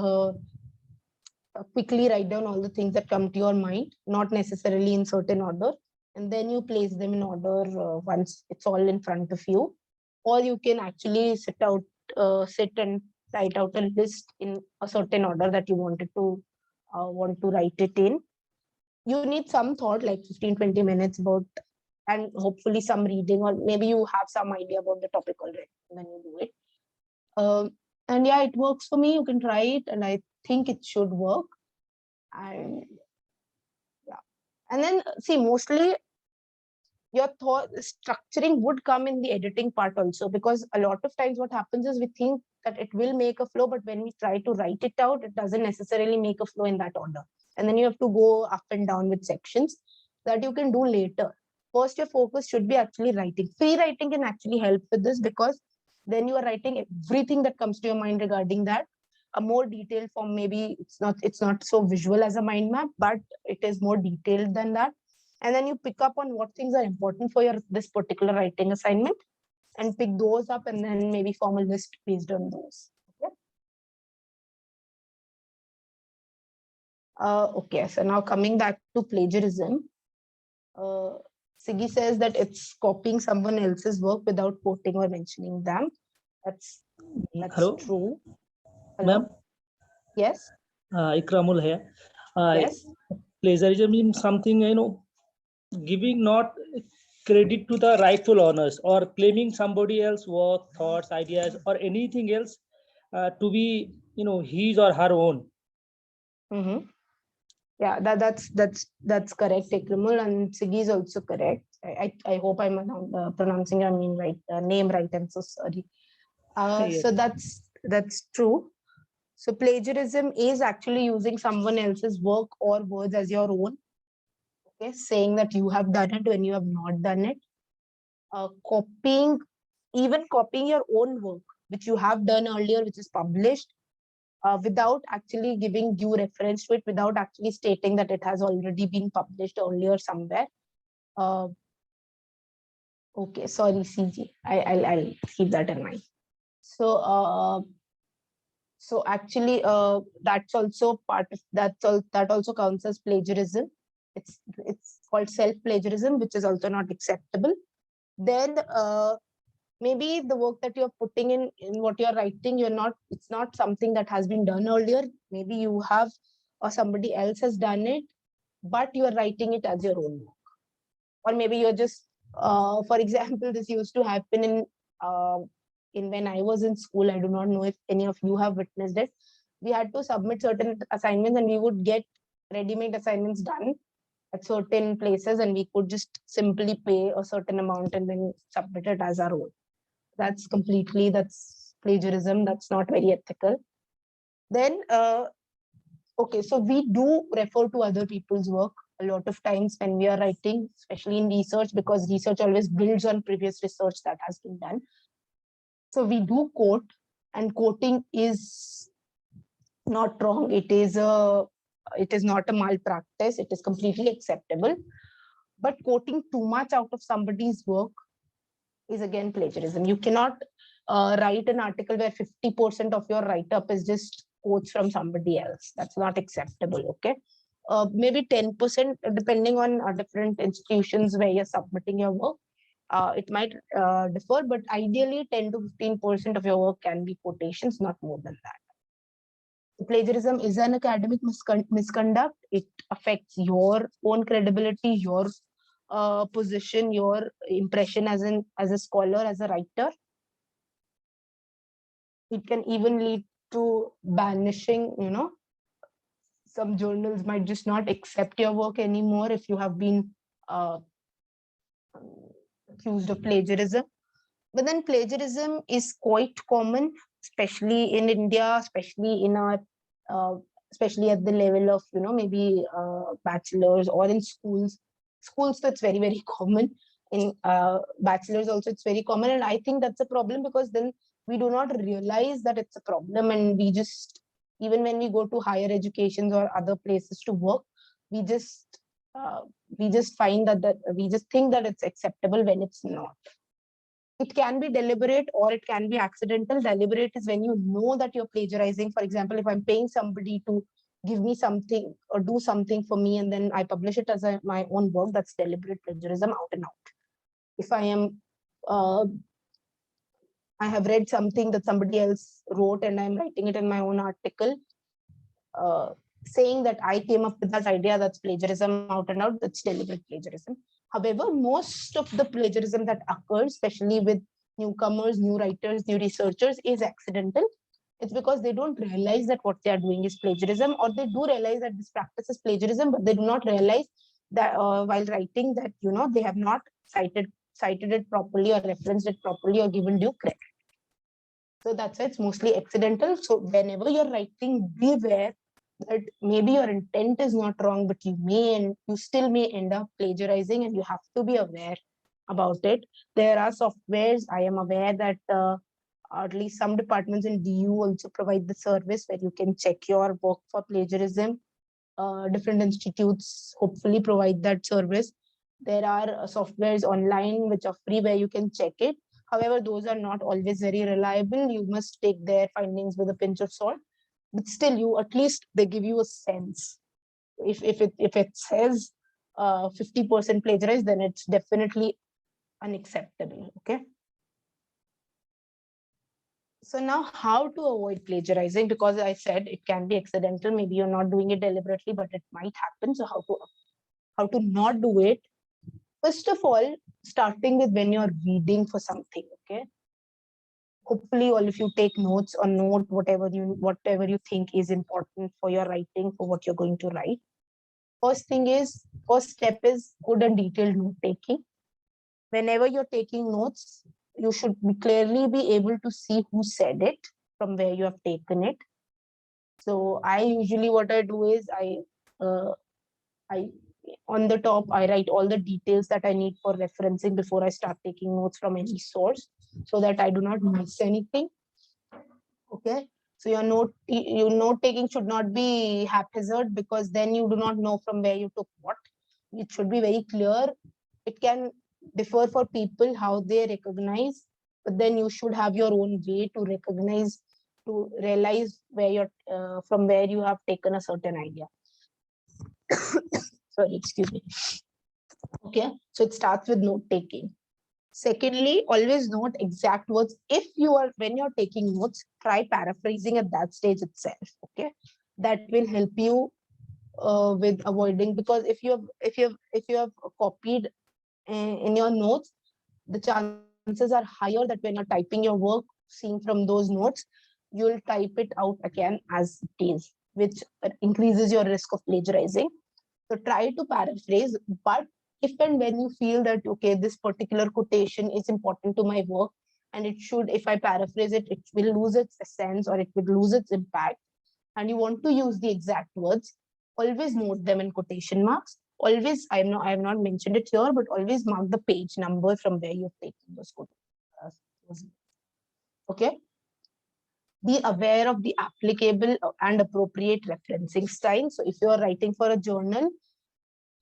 quickly write down all the things that come to your mind, not necessarily in certain order, and then you place them in order once it's all in front of you. Or you can actually sit and write out a list in a certain order that you want to write it in. You need some thought, like 15-20 minutes about, and hopefully some reading, or maybe you have some idea about the topic already when you do it. And yeah, it works for me. You can try it, and I think it should work. And yeah, and then see, mostly your thought structuring would come in the editing part also, because a lot of times what happens is we think that it will make a flow, but when we try to write it out, it doesn't necessarily make a flow in that order. And then you have to go up and down with sections that you can do later. First, your focus should be actually writing. Free writing can actually help with this, because then you are writing everything that comes to your mind regarding that. A more detailed form, maybe it's not so visual as a mind map, but it is more detailed than that. And then you pick up on what things are important for this particular writing assignment and pick those up, and then maybe form a list based on those. Okay. Okay, so now coming back to plagiarism, Siggy says that it's copying someone else's work without quoting or mentioning them. That's Hello? True. Hello? Ma'am? Yes? Ikramul here. Yes? Plagiarism is something, giving not credit to the rightful owners, or claiming somebody else's work, thoughts, ideas, or anything else to be, his or her own. Mm-hmm. Yeah, that's correct, Ikramul, and Siggy is also correct. I hope I'm pronouncing your name right. I'm so sorry. Yes. So that's true. So plagiarism is actually using someone else's work or words as your own. Okay, saying that you have done it when you have not done it. Copying your own work, which you have done earlier, which is published, without actually giving due reference to it, without actually stating that it has already been published earlier somewhere. Okay, sorry, CG. I'll keep that in mind. So actually, that's also part of that also counts as plagiarism. It's called self-plagiarism, which is also not acceptable. Then maybe the work that you're putting in what you're writing, it's not something that has been done earlier. Maybe you have, or somebody else has done it, but you are writing it as your own work. Or maybe you're just, for example, this used to happen in when I was in school. I do not know if any of you have witnessed it. We had to submit certain assignments, and we would get ready-made assignments done at certain places, and we could just simply pay a certain amount and then submit it as our own. That's plagiarism. That's not very ethical. Then, okay, so we do refer to other people's work a lot of times when we are writing, especially in research, because research always builds on previous research that has been done. So we do quote, and quoting is not wrong. It is not a malpractice. It is completely acceptable. But quoting too much out of somebody's work is again plagiarism. You cannot write an article where 50% of your write-up is just quotes from somebody else. That's not acceptable, okay? Maybe 10%, depending on different institutions where you're submitting your work. It might differ, but ideally 10 to 15% of your work can be quotations, not more than that. Plagiarism is an academic misconduct. It affects your own credibility, your position, your impression as a scholar, as a writer. It can even lead to banishing, some journals might just not accept your work anymore if you have been accused of plagiarism. But then plagiarism is quite common, especially in India, especially in our, especially at the level of, maybe bachelors or in schools. Schools, that's very, very common. In bachelors also, it's very common. And I think that's a problem because then we do not realize that it's a problem. And we just, even when we go to higher educations or other places to work, we just find that we just think that it's acceptable when it's not. It can be deliberate or it can be accidental. Deliberate is when you know that you're plagiarizing. For example, if I'm paying somebody to give me something or do something for me and then I publish it as my own work, that's deliberate plagiarism out and out. If I am, I have read something that somebody else wrote and I'm writing it in my own article, saying that I came up with that idea, that's plagiarism out and out, that's deliberate plagiarism. However, most of the plagiarism that occurs, especially with newcomers, new writers, new researchers, is accidental. It's because they don't realize that what they are doing is plagiarism, or they do realize that this practice is plagiarism, but they do not realize that while writing that, they have not cited it properly or referenced it properly or given due credit. So that's why it's mostly accidental. So whenever you're writing, be aware that maybe your intent is not wrong, but you still may end up plagiarizing, and you have to be aware about it. There are softwares. I am aware that at least some departments in DU also provide the service where you can check your work for plagiarism. Different institutes hopefully provide that service. There are softwares online which are free where you can check it. However, those are not always very reliable. You must take their findings with a pinch of salt. But still, at least they give you a sense. If it says 50% plagiarized, then it's definitely unacceptable. Okay. So now, how to avoid plagiarizing? Because I said it can be accidental. Maybe you're not doing it deliberately, but it might happen. So how to not do it? First of all, starting with when you're reading for something. Okay. Hopefully all of you take notes or note whatever you think is important for your writing, for what you're going to write. First step is good and detailed note taking. Whenever you're taking notes, you should clearly be able to see who said it from where you have taken it. So I usually, what I do is on the top, I write all the details that I need for referencing before I start taking notes from any source, so that I do not miss anything. Okay. So your note taking should not be haphazard, because then you do not know from where you took what. It should be very clear. It can differ for people how they recognize, but then you should have your own way to recognize, to realize where you're from where you have taken a certain idea. Sorry, excuse me. Okay, so it starts with note taking. Secondly, always note exact words. When you're taking notes, try paraphrasing at that stage itself. Okay, that will help you with avoiding, because if you have copied in your notes, the chances are higher that when you're typing your work, seeing from those notes, you'll type it out again as it is, which increases your risk of plagiarizing. So try to paraphrase, but if and when you feel that, okay, this particular quotation is important to my work, and if I paraphrase it, it will lose its essence or it will lose its impact, and you want to use the exact words, always note them in quotation marks. Always, I have not mentioned it here, but always mark the page number from where you've taken those quotations. Okay. Be aware of the applicable and appropriate referencing style. So if you're writing for a journal,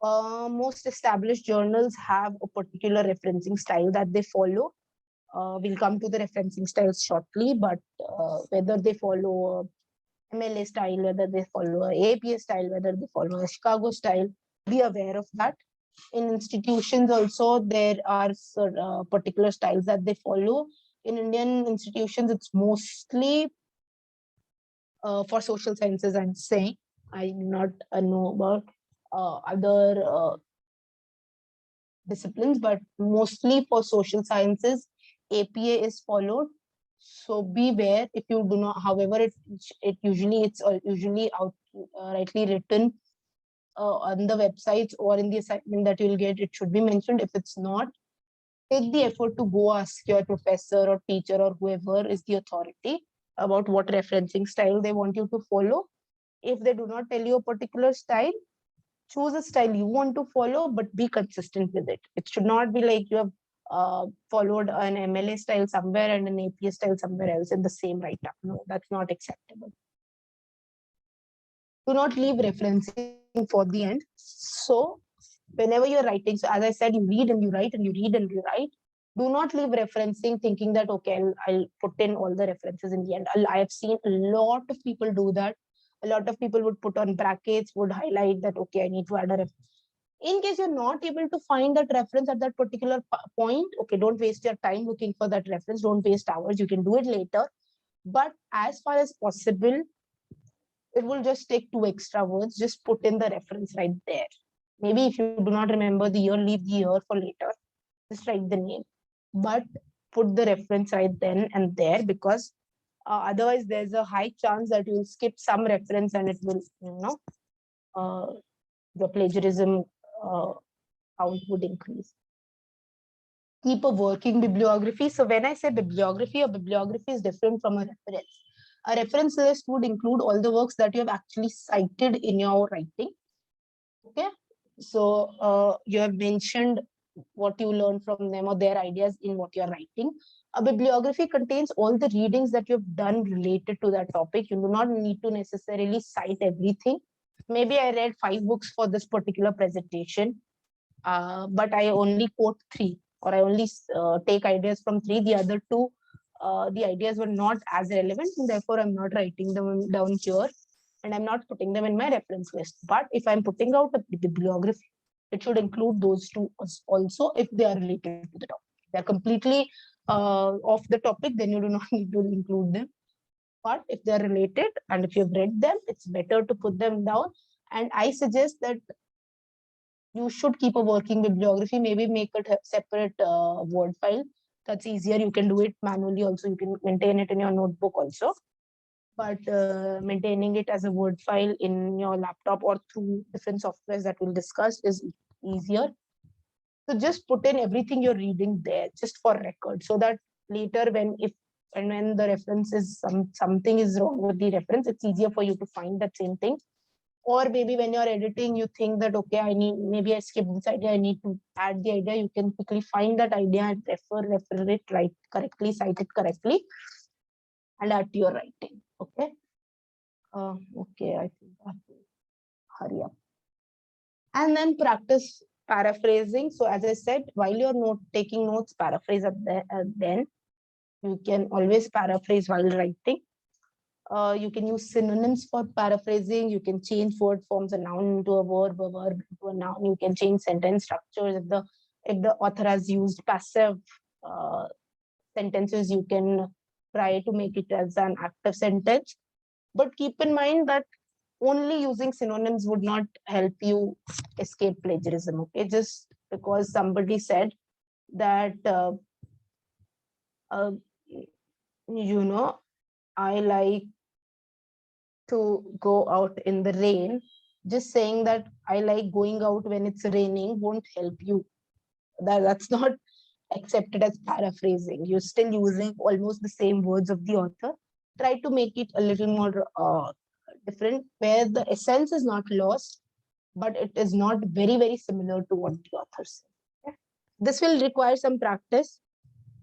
Most established journals have a particular referencing style that they follow. We'll come to the referencing styles shortly, but whether they follow MLA style, whether they follow a APA style, whether they follow a Chicago style, be aware of that. In institutions also, there are particular styles that they follow. In Indian institutions, it's mostly for social sciences, I'm saying. I do not know about other disciplines, but mostly for social sciences, APA is followed. So beware if you do not. However, it usually it's usually out rightly written on the websites or in the assignment that you'll get. It should be mentioned. If it's not, take the effort to go ask your professor or teacher or whoever is the authority about what referencing style they want you to follow. If they do not tell you a particular style, choose a style you want to follow, but be consistent with it. It should not be like you have followed an MLA style somewhere and an APA style somewhere else in the same write-up. No, that's not acceptable. Do not leave referencing for the end. So whenever you're writing, so as I said, you read and you write and you read and you write. Do not leave referencing thinking that, okay, I'll put in all the references in the end. I have seen a lot of people do that. A lot of people would put on brackets, would highlight that, okay, I need to add a reference. In case you're not able to find that reference at that particular point, okay, don't waste your time looking for that reference. Don't waste hours. You can do it later. But as far as possible, it will just take 2 extra words. Just put in the reference right there. Maybe if you do not remember the year, leave the year for later. Just write the name. But put the reference right then and there, because otherwise there's a high chance that you'll skip some reference and it will, the plagiarism count would increase. Keep a working bibliography. So when I say bibliography, a bibliography is different from a reference. A reference list would include all the works that you have actually cited in your writing. Okay. So you have mentioned what you learned from them or their ideas in what you're writing. A bibliography contains all the readings that you've done related to that topic. You do not need to necessarily cite everything. Maybe I read 5 books for this particular presentation, but I only quote 3, or I only take ideas from 3. The other 2, the ideas were not as relevant, and therefore I'm not writing them down here, and I'm not putting them in my reference list. But if I'm putting out a bibliography, it should include those 2 also if they are related to the topic. If they're completely off the topic, then you do not need to include them. But if they're related and if you've read them, it's better to put them down. And I suggest that you should keep a working bibliography. Maybe make it a separate Word file. That's easier. You can do it manually also. You can maintain it in your notebook also. But maintaining it as a Word file in your laptop or through different softwares that we'll discuss is easier. So just put in everything you're reading there, just for record, so that later when the reference is something is wrong with the reference, it's easier for you to find that same thing. Or maybe when you're editing, you think that, okay, maybe I skipped this idea, I need to add the idea. You can quickly find that idea and refer it right correctly, cite it correctly, and add to your writing. Okay. Okay, I think I have to hurry up. And then practice paraphrasing. So as I said, while you're taking notes, paraphrase then. You can always paraphrase while writing. You can use synonyms for paraphrasing. You can change word forms, a noun into a verb into a noun. You can change sentence structures. If the author has used passive sentences, you can try to make it as an active sentence. But keep in mind that only using synonyms would not help you escape plagiarism. Okay, just because somebody said that I like to go out in the rain, just saying that I like going out when it's raining won't help you. That's not accepted as paraphrasing. You're still using almost the same words of the author. Try to make it a little more different, where the essence is not lost, but it is not very, very similar to what the author said. Okay? This will require some practice,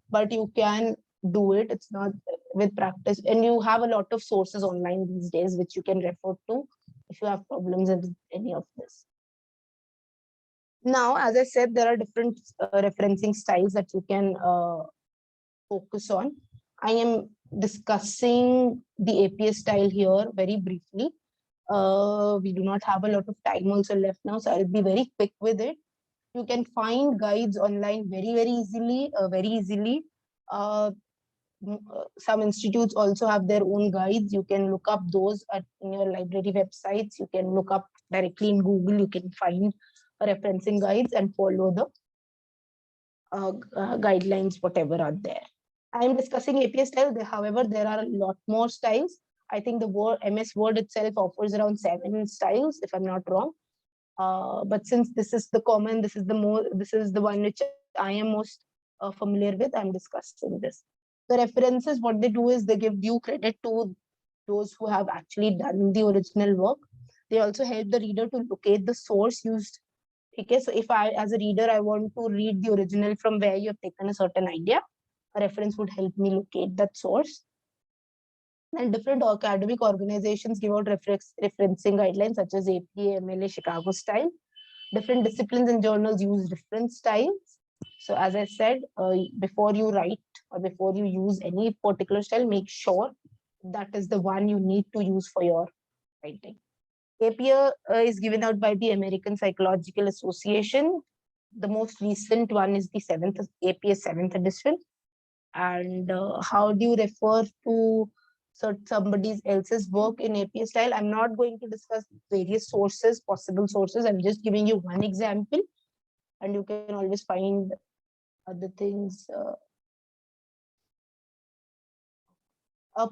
but you can do it. It's not with practice. And you have a lot of sources online these days, which you can refer to if you have problems with any of this. Now, as I said, there are different referencing styles that you can focus on. I am discussing the APA style here very briefly. We do not have a lot of time also left now, so I'll be very quick with it. You can find guides online very easily. Some institutes also have their own guides. You can look up those in your library websites. You can look up directly in Google. You can find referencing guides and follow the guidelines, whatever are there. I am discussing APA style. However, there are a lot more styles. I think the MS Word itself offers around 7 styles, if I'm not wrong. But since this is the common, this is the one which I am most familiar with, I'm discussing this. The references, what they do is they give due credit to those who have actually done the original work. They also help the reader to locate the source used. Okay, so if I, as a reader, I want to read the original from where you have taken a certain idea, a reference would help me locate that source. And different academic organizations give out referencing guidelines such as APA, MLA, Chicago style. Different disciplines and journals use different styles. So as I said, before you write or before you use any particular style, make sure that is the one you need to use for your writing. APA is given out by the American Psychological Association. The most recent one is the APA 7th edition. And how do you refer to somebody else's work in APA style? I'm not going to discuss various sources, possible sources. I'm just giving you one example, and you can always find other things.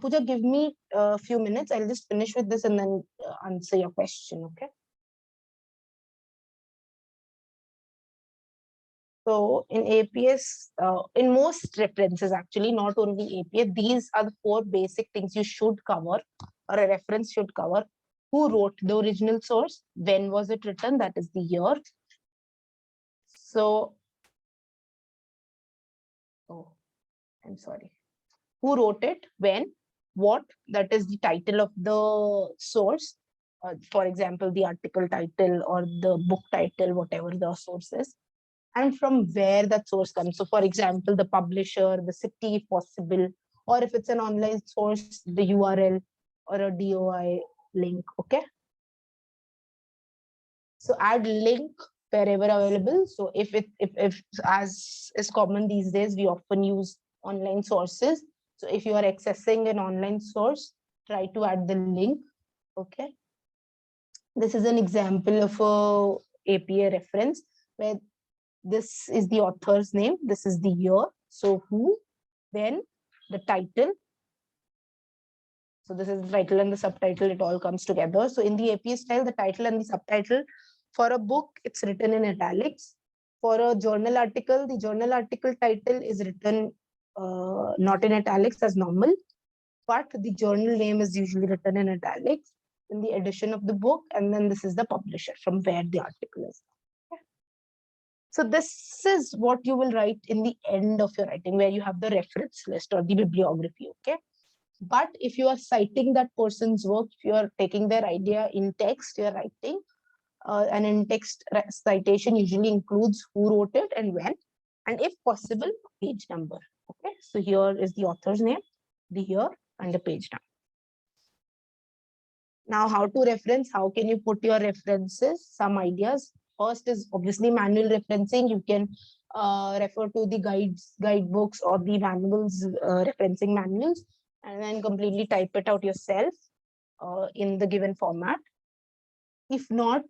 Pooja, give me a few minutes. I'll just finish with this and then answer your question, okay? So in APS, in most references, actually, not only APA, these are the 4 basic things you should cover, or a reference should cover. Who wrote the original source? When was it written? That is the year. So, oh, I'm sorry. Who wrote it? When? What? That is the title of the source. For example, the article title or the book title, whatever the source is. And from where that source comes. So for example, the publisher, the city if possible, or if it's an online source, the URL or a DOI link, okay? So add link wherever available. So if as is common these days, we often use online sources. So if you are accessing an online source, try to add the link, okay? This is an example of a APA reference where this is the author's name, this is the year. So who, when, the title. So this is the title and the subtitle, it all comes together. So in the APA style, the title and the subtitle for a book, it's written in italics. For a journal article, the journal article title is written not in italics as normal, but the journal name is usually written in italics in the edition of the book. And then this is the publisher from where the article is. So this is what you will write in the end of your writing, where you have the reference list or the bibliography, okay? But if you are citing that person's work, if you are taking their idea in text, you're writing, an in-text citation usually includes who wrote it and when, and if possible, page number, okay? So here is the author's name, the year, and the page number. Now, how to reference? How can you put your references? Some ideas. First is obviously manual referencing. You can refer to the guidebooks or the manuals, referencing manuals, and then completely type it out yourself in the given format. If not,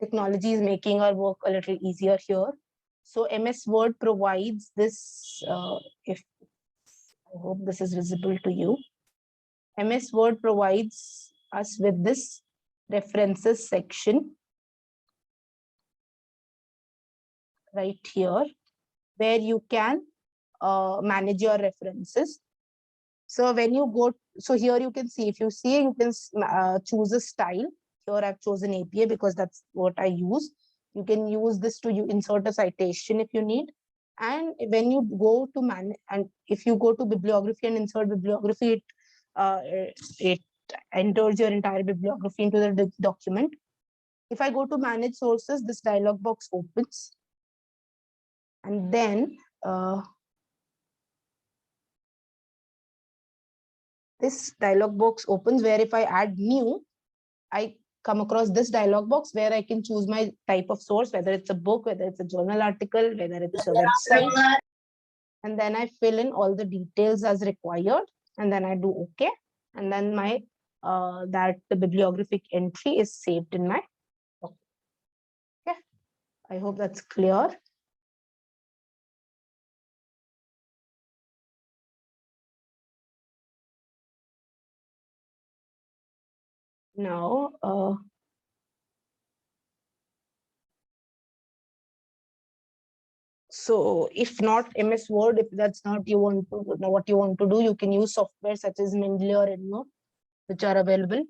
technology is making our work a little easier here. So MS Word provides this, I hope this is visible to you. MS Word provides us with this references section right here, where you can manage your references. So when you go, so here you can see, if you see, you can choose a style. Here I've chosen APA because that's what I use. You can use this to insert a citation if you need. And when you go to and if you go to bibliography and insert bibliography, it enters your entire bibliography into the document. If I go to manage sources, this dialog box opens. And then this dialog box opens where if I add new, I come across this dialog box where I can choose my type of source, whether it's a book, whether it's a journal article, whether it's a website. And then I fill in all the details as required, and then I do OK. And then my the bibliographic entry is saved in my book. Okay, I hope that's clear. Now, so if not MS Word, if that's not you want to know what you want to do, you can use software such as Mendeley or Endnote, which are available.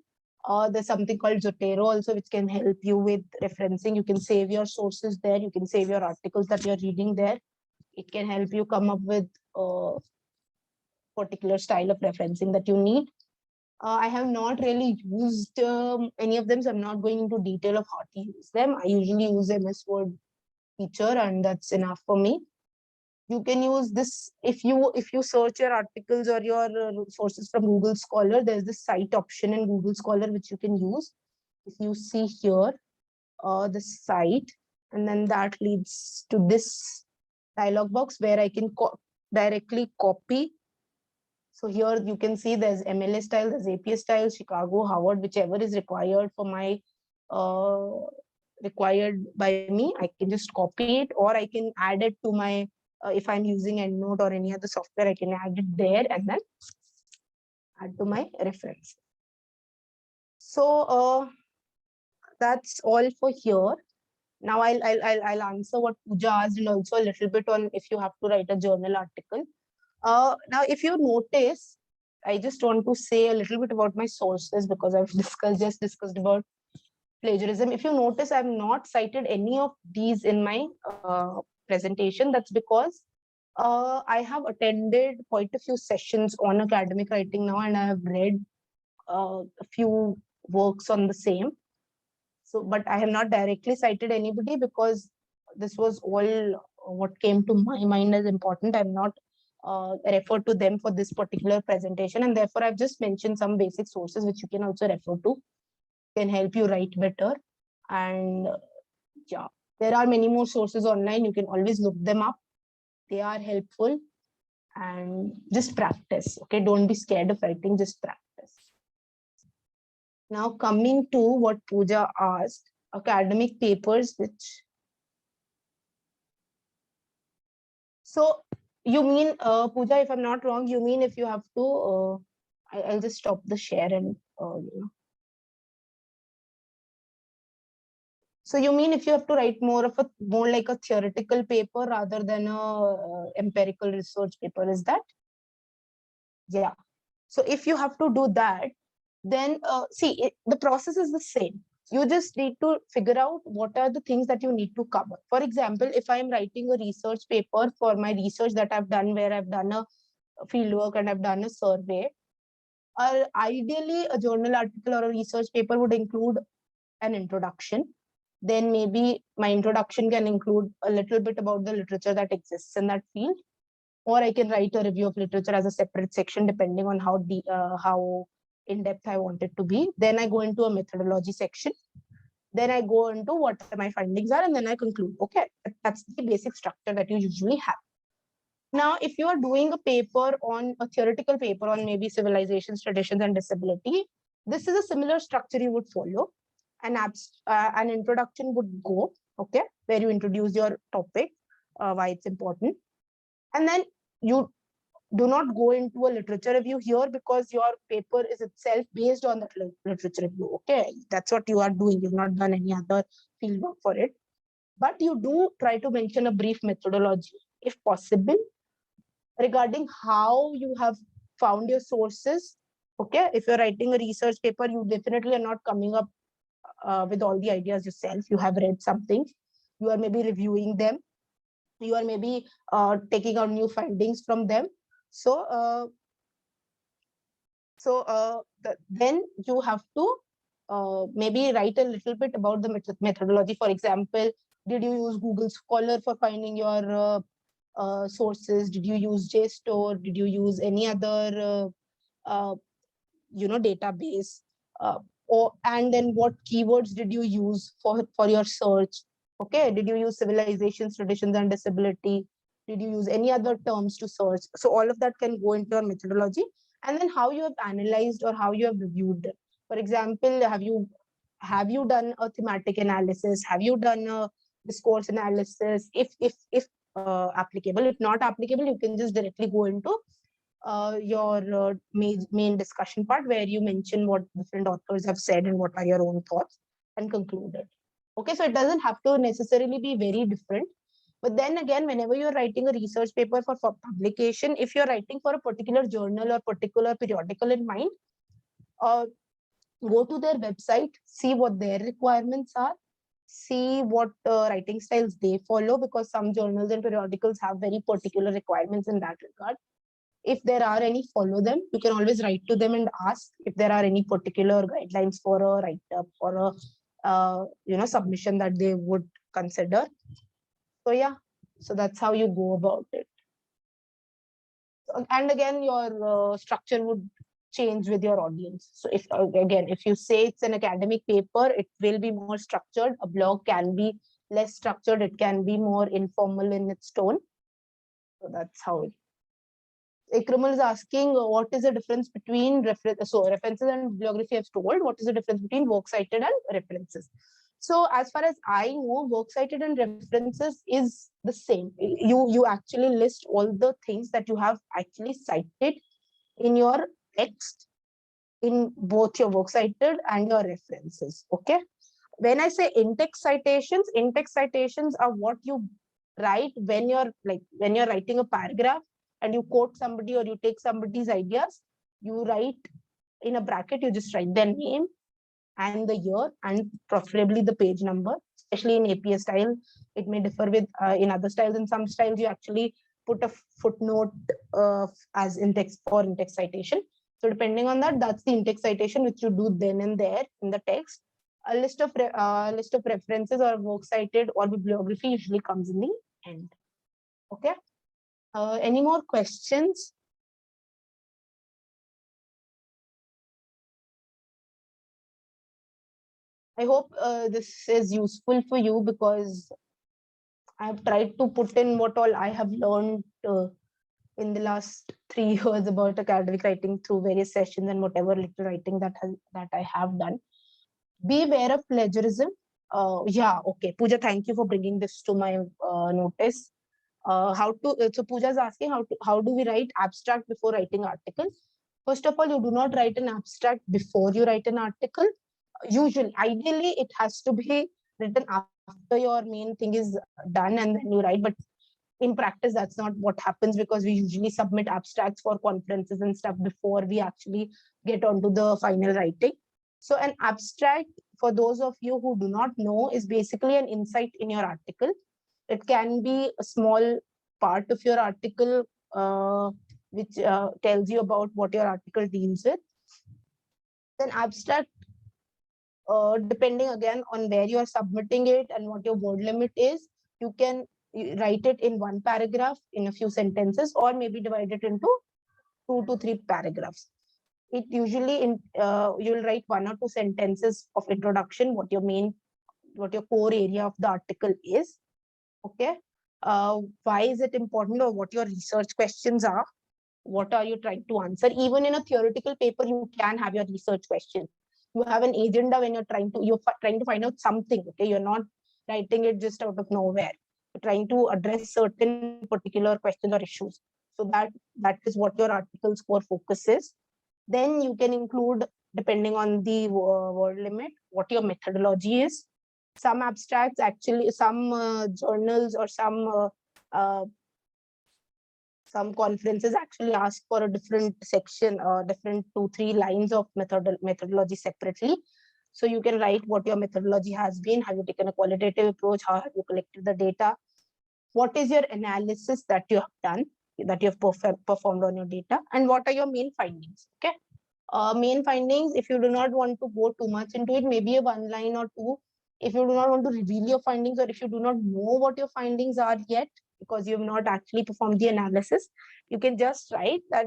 There's something called Zotero also, which can help you with referencing. You can save your sources there. You can save your articles that you're reading there. It can help you come up with a particular style of referencing that you need. I have not really used any of them, so I'm not going into detail of how to use them. I usually use MS Word feature, and that's enough for me. You can use this if you search your articles or your sources from Google Scholar. There's this cite option in Google Scholar which you can use. If you see here, the cite, and then that leads to this dialog box where I can directly copy. So here you can see there's MLA style, there's APA style, Chicago, Harvard, whichever is required for my required by me. I can just copy it, or I can add it to my if I'm using EndNote or any other software, I can add it there and then add to my reference. So that's all for here. Now I'll answer what Pooja asked, and also a little bit on if you have to write a journal article. Now, if you notice, I just want to say a little bit about my sources because I've just discussed about plagiarism. If you notice, I've not cited any of these in my presentation. That's because I have attended quite a few sessions on academic writing now, and I have read a few works on the same. So, but I have not directly cited anybody because this was all what came to my mind as important. I'm not referred to them for this particular presentation, and therefore I've just mentioned some basic sources which you can also refer to, can help you write better. And yeah, there are many more sources online. You can always look them up. They are helpful, and just practice. Okay, don't be scared of writing, just practice. Now coming to what Pooja asked, academic papers which. So you mean, Pooja, if I'm not wrong, you mean if you have to, I'll just stop the share and, So you mean if you have to write more like a theoretical paper rather than a empirical research paper, is that? Yeah. So if you have to do that, then the process is the same. You just need to figure out what are the things that you need to cover. For example, if I'm writing a research paper for my research that I've done, where I've done a fieldwork and I've done a survey, ideally a journal article or a research paper would include an introduction. Then maybe my introduction can include a little bit about the literature that exists in that field, or I can write a review of literature as a separate section depending on how in-depth I want it to be. Then I go into a methodology section. Then I go into what my findings are, and then I conclude. Okay, that's the basic structure that you usually have. Now, if you are doing a paper on a theoretical paper on maybe civilizations, traditions, and disability, this is a similar structure you would follow. An introduction would go, okay, where you introduce your topic, why it's important. And then you do not go into a literature review here because your paper is itself based on that literature review. Okay, that's what you are doing. You've not done any other fieldwork for it. But you do try to mention a brief methodology, if possible, regarding how you have found your sources. Okay, if you're writing a research paper, you definitely are not coming up with all the ideas yourself. You have read something, you are maybe reviewing them, you are maybe taking out new findings from them. So then you have to maybe write a little bit about the methodology. For example, did you use Google Scholar for finding your sources? Did you use JSTOR? Did you use any other database? And then what keywords did you use for your search? Okay, did you use civilizations, traditions, and disability? Did you use any other terms to search? So all of that can go into your methodology. And then how you have analyzed or how you have reviewed it. For example, have you done a thematic analysis? Have you done a discourse analysis? If applicable. If not applicable, you can just directly go into your main discussion part, where you mention what different authors have said and what are your own thoughts, and conclude it. Okay, so it doesn't have to necessarily be very different. But then again, whenever you're writing a research paper for publication, if you're writing for a particular journal or particular periodical in mind, go to their website, see what their requirements are, see what writing styles they follow, because some journals and periodicals have very particular requirements in that regard. If there are any, follow them. You can always write to them and ask if there are any particular guidelines for a write-up or a submission that they would consider. So yeah, so that's how you go about it. And again, your structure would change with your audience. So if you say it's an academic paper, it will be more structured. A blog can be less structured. It can be more informal in its tone. So that's how it. Ikrimal is asking, what is the difference between references and bibliography? I've told. What is the difference between works cited and references? So as far as I know, works cited and references is the same. You actually list all the things that you have actually cited in your text, in both your works cited and your references. Okay. When I say in-text citations are what you write when you're writing a paragraph and you quote somebody or you take somebody's ideas. You write in a bracket, you just write their name and the year and preferably the page number, especially in APA style. It may differ with in other styles. In some styles, you actually put a footnote as in-text or in-text citation. So depending on that, that's the in-text citation which you do then and there in the text. A list of references or works cited or bibliography usually comes in the end. Okay. Any more questions? I hope this is useful for you, because I have tried to put in what all I have learned in the last 3 years about academic writing through various sessions and whatever little writing that I have done. Be aware of plagiarism. Yeah, okay. Pooja, thank you for bringing this to my notice. So Pooja is asking how do we write abstract before writing articles? First of all, you do not write an abstract before you write an article. Ideally, it has to be written after your main thing is done and then you write. But in practice, that's not what happens, because we usually submit abstracts for conferences and stuff before we actually get onto the final writing. So an abstract, for those of you who do not know, is basically an insight in your article. It can be a small part of your article which tells you about what your article deals with. Then abstract, depending again on where you are submitting it and what your word limit is, you can write it in one paragraph in a few sentences, or maybe divide it into 2 to 3 paragraphs. It usually you'll write 1 or 2 sentences of introduction, what your core area of the article is. Okay. Why is it important, or what your research questions are? What are you trying to answer? Even in a theoretical paper, you can have your research questions. You have an agenda when you're trying to find out something. Okay, you're not writing it just out of nowhere. You're trying to address certain particular questions or issues. So that is what your article's core focus is. Then you can include, depending on the word limit, what your methodology is. Some abstracts actually, some journals or some conferences actually ask for a different section, different 2-3 lines of methodology separately. So you can write what your methodology has been, have you taken a qualitative approach, how have you collected the data, what is your analysis that you have done, that you have performed on your data, and what are your main findings. Okay. Main findings, if you do not want to go too much into it, maybe a one line or two. If you do not want to reveal your findings, or if you do not know what your findings are yet, because you have not actually performed the analysis, you can just write that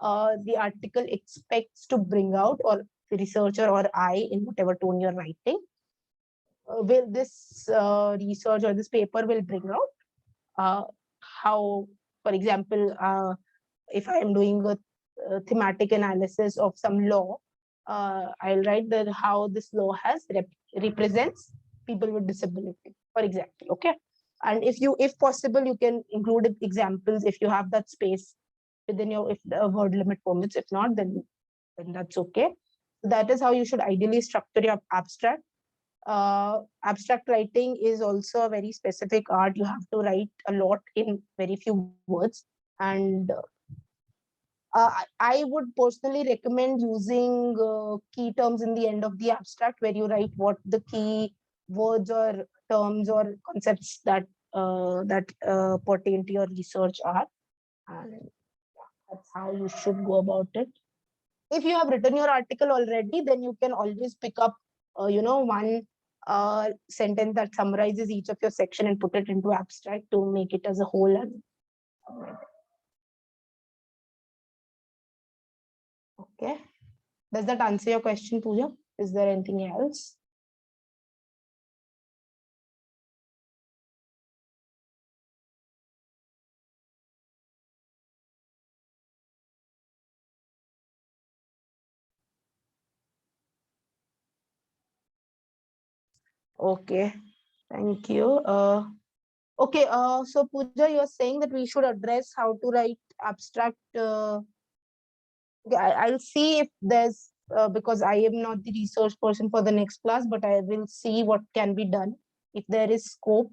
the article expects to bring out, or the researcher or I, in whatever tone you're writing, will this research or this paper will bring out how, for example, if I am doing a thematic analysis of some law, I'll write that how this law has represents people with disability, for example. Okay. And if possible, you can include examples if you have that space within your, if the word limit permits. If not, then that's okay. That is how you should ideally structure your abstract. Abstract writing is also a very specific art. You have to write a lot in very few words. And I would personally recommend using key terms in the end of the abstract, where you write what the key words or terms or concepts that pertain to your research are. And that's how you should go about it. If you have written your article already, then you can always pick up, one sentence that summarizes each of your section and put it into abstract to make it as a whole. And okay. Does that answer your question, Pooja? Is there anything else? Okay, thank you. Okay, so Pooja, you're saying that we should address how to write abstract. I'll see if there's, because I am not the research person for the next class, but I will see what can be done. If there is scope,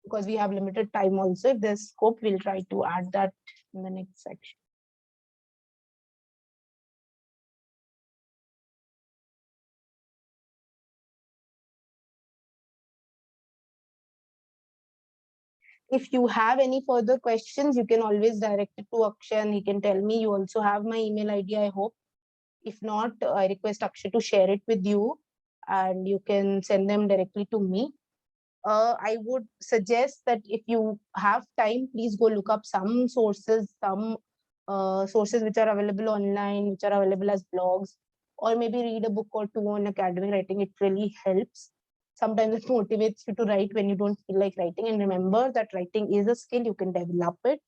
because we have limited time also, if there's scope, we'll try to add that in the next section. If you have any further questions, you can always direct it to Akshay and he can tell me. You also have my email ID, I hope. If not, I request Akshay to share it with you and you can send them directly to me. I would suggest that if you have time, please go look up some sources, sources which are available online, which are available as blogs, or maybe read a book or two on academic writing. It really helps. Sometimes it motivates you to write when you don't feel like writing. And remember that writing is a skill, you can develop it.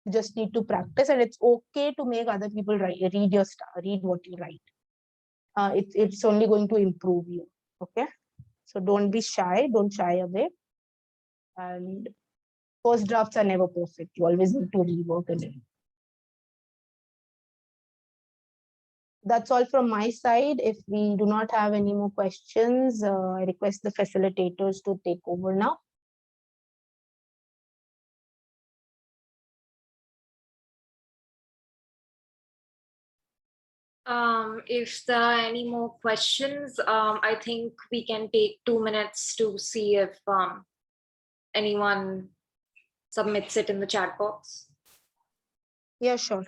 You just need to practice, and it's okay to make other people read your stuff, read what you write. It's only going to improve you. Okay. So don't be shy, don't shy away. And first drafts are never perfect. You always need to rework it. That's all from my side. If we do not have any more questions, I request the facilitators to take over now. If there are any more questions, I think we can take 2 minutes to see if anyone submits it in the chat box. Yeah, sure.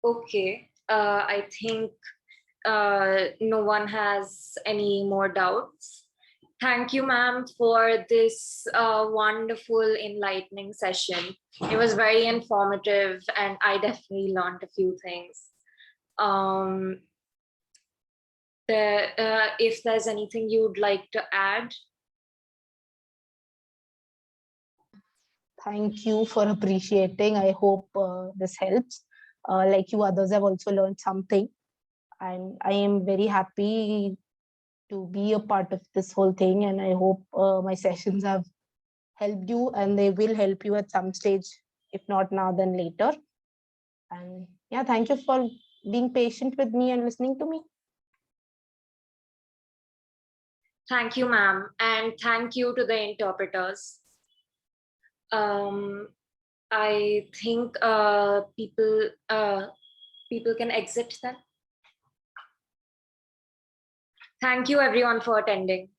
Okay, I think no one has any more doubts. Thank you, ma'am, for this wonderful, enlightening session. It was very informative and I definitely learned a few things. If there's anything you'd like to add. Thank you for appreciating. I hope this helps. Like you, others have also learned something. And I am very happy to be a part of this whole thing. And I hope my sessions have helped you and they will help you at some stage. If not now, then later. And yeah, thank you for being patient with me and listening to me. Thank you, ma'am. And thank you to the interpreters. I think people can exit then. Thank you everyone for attending.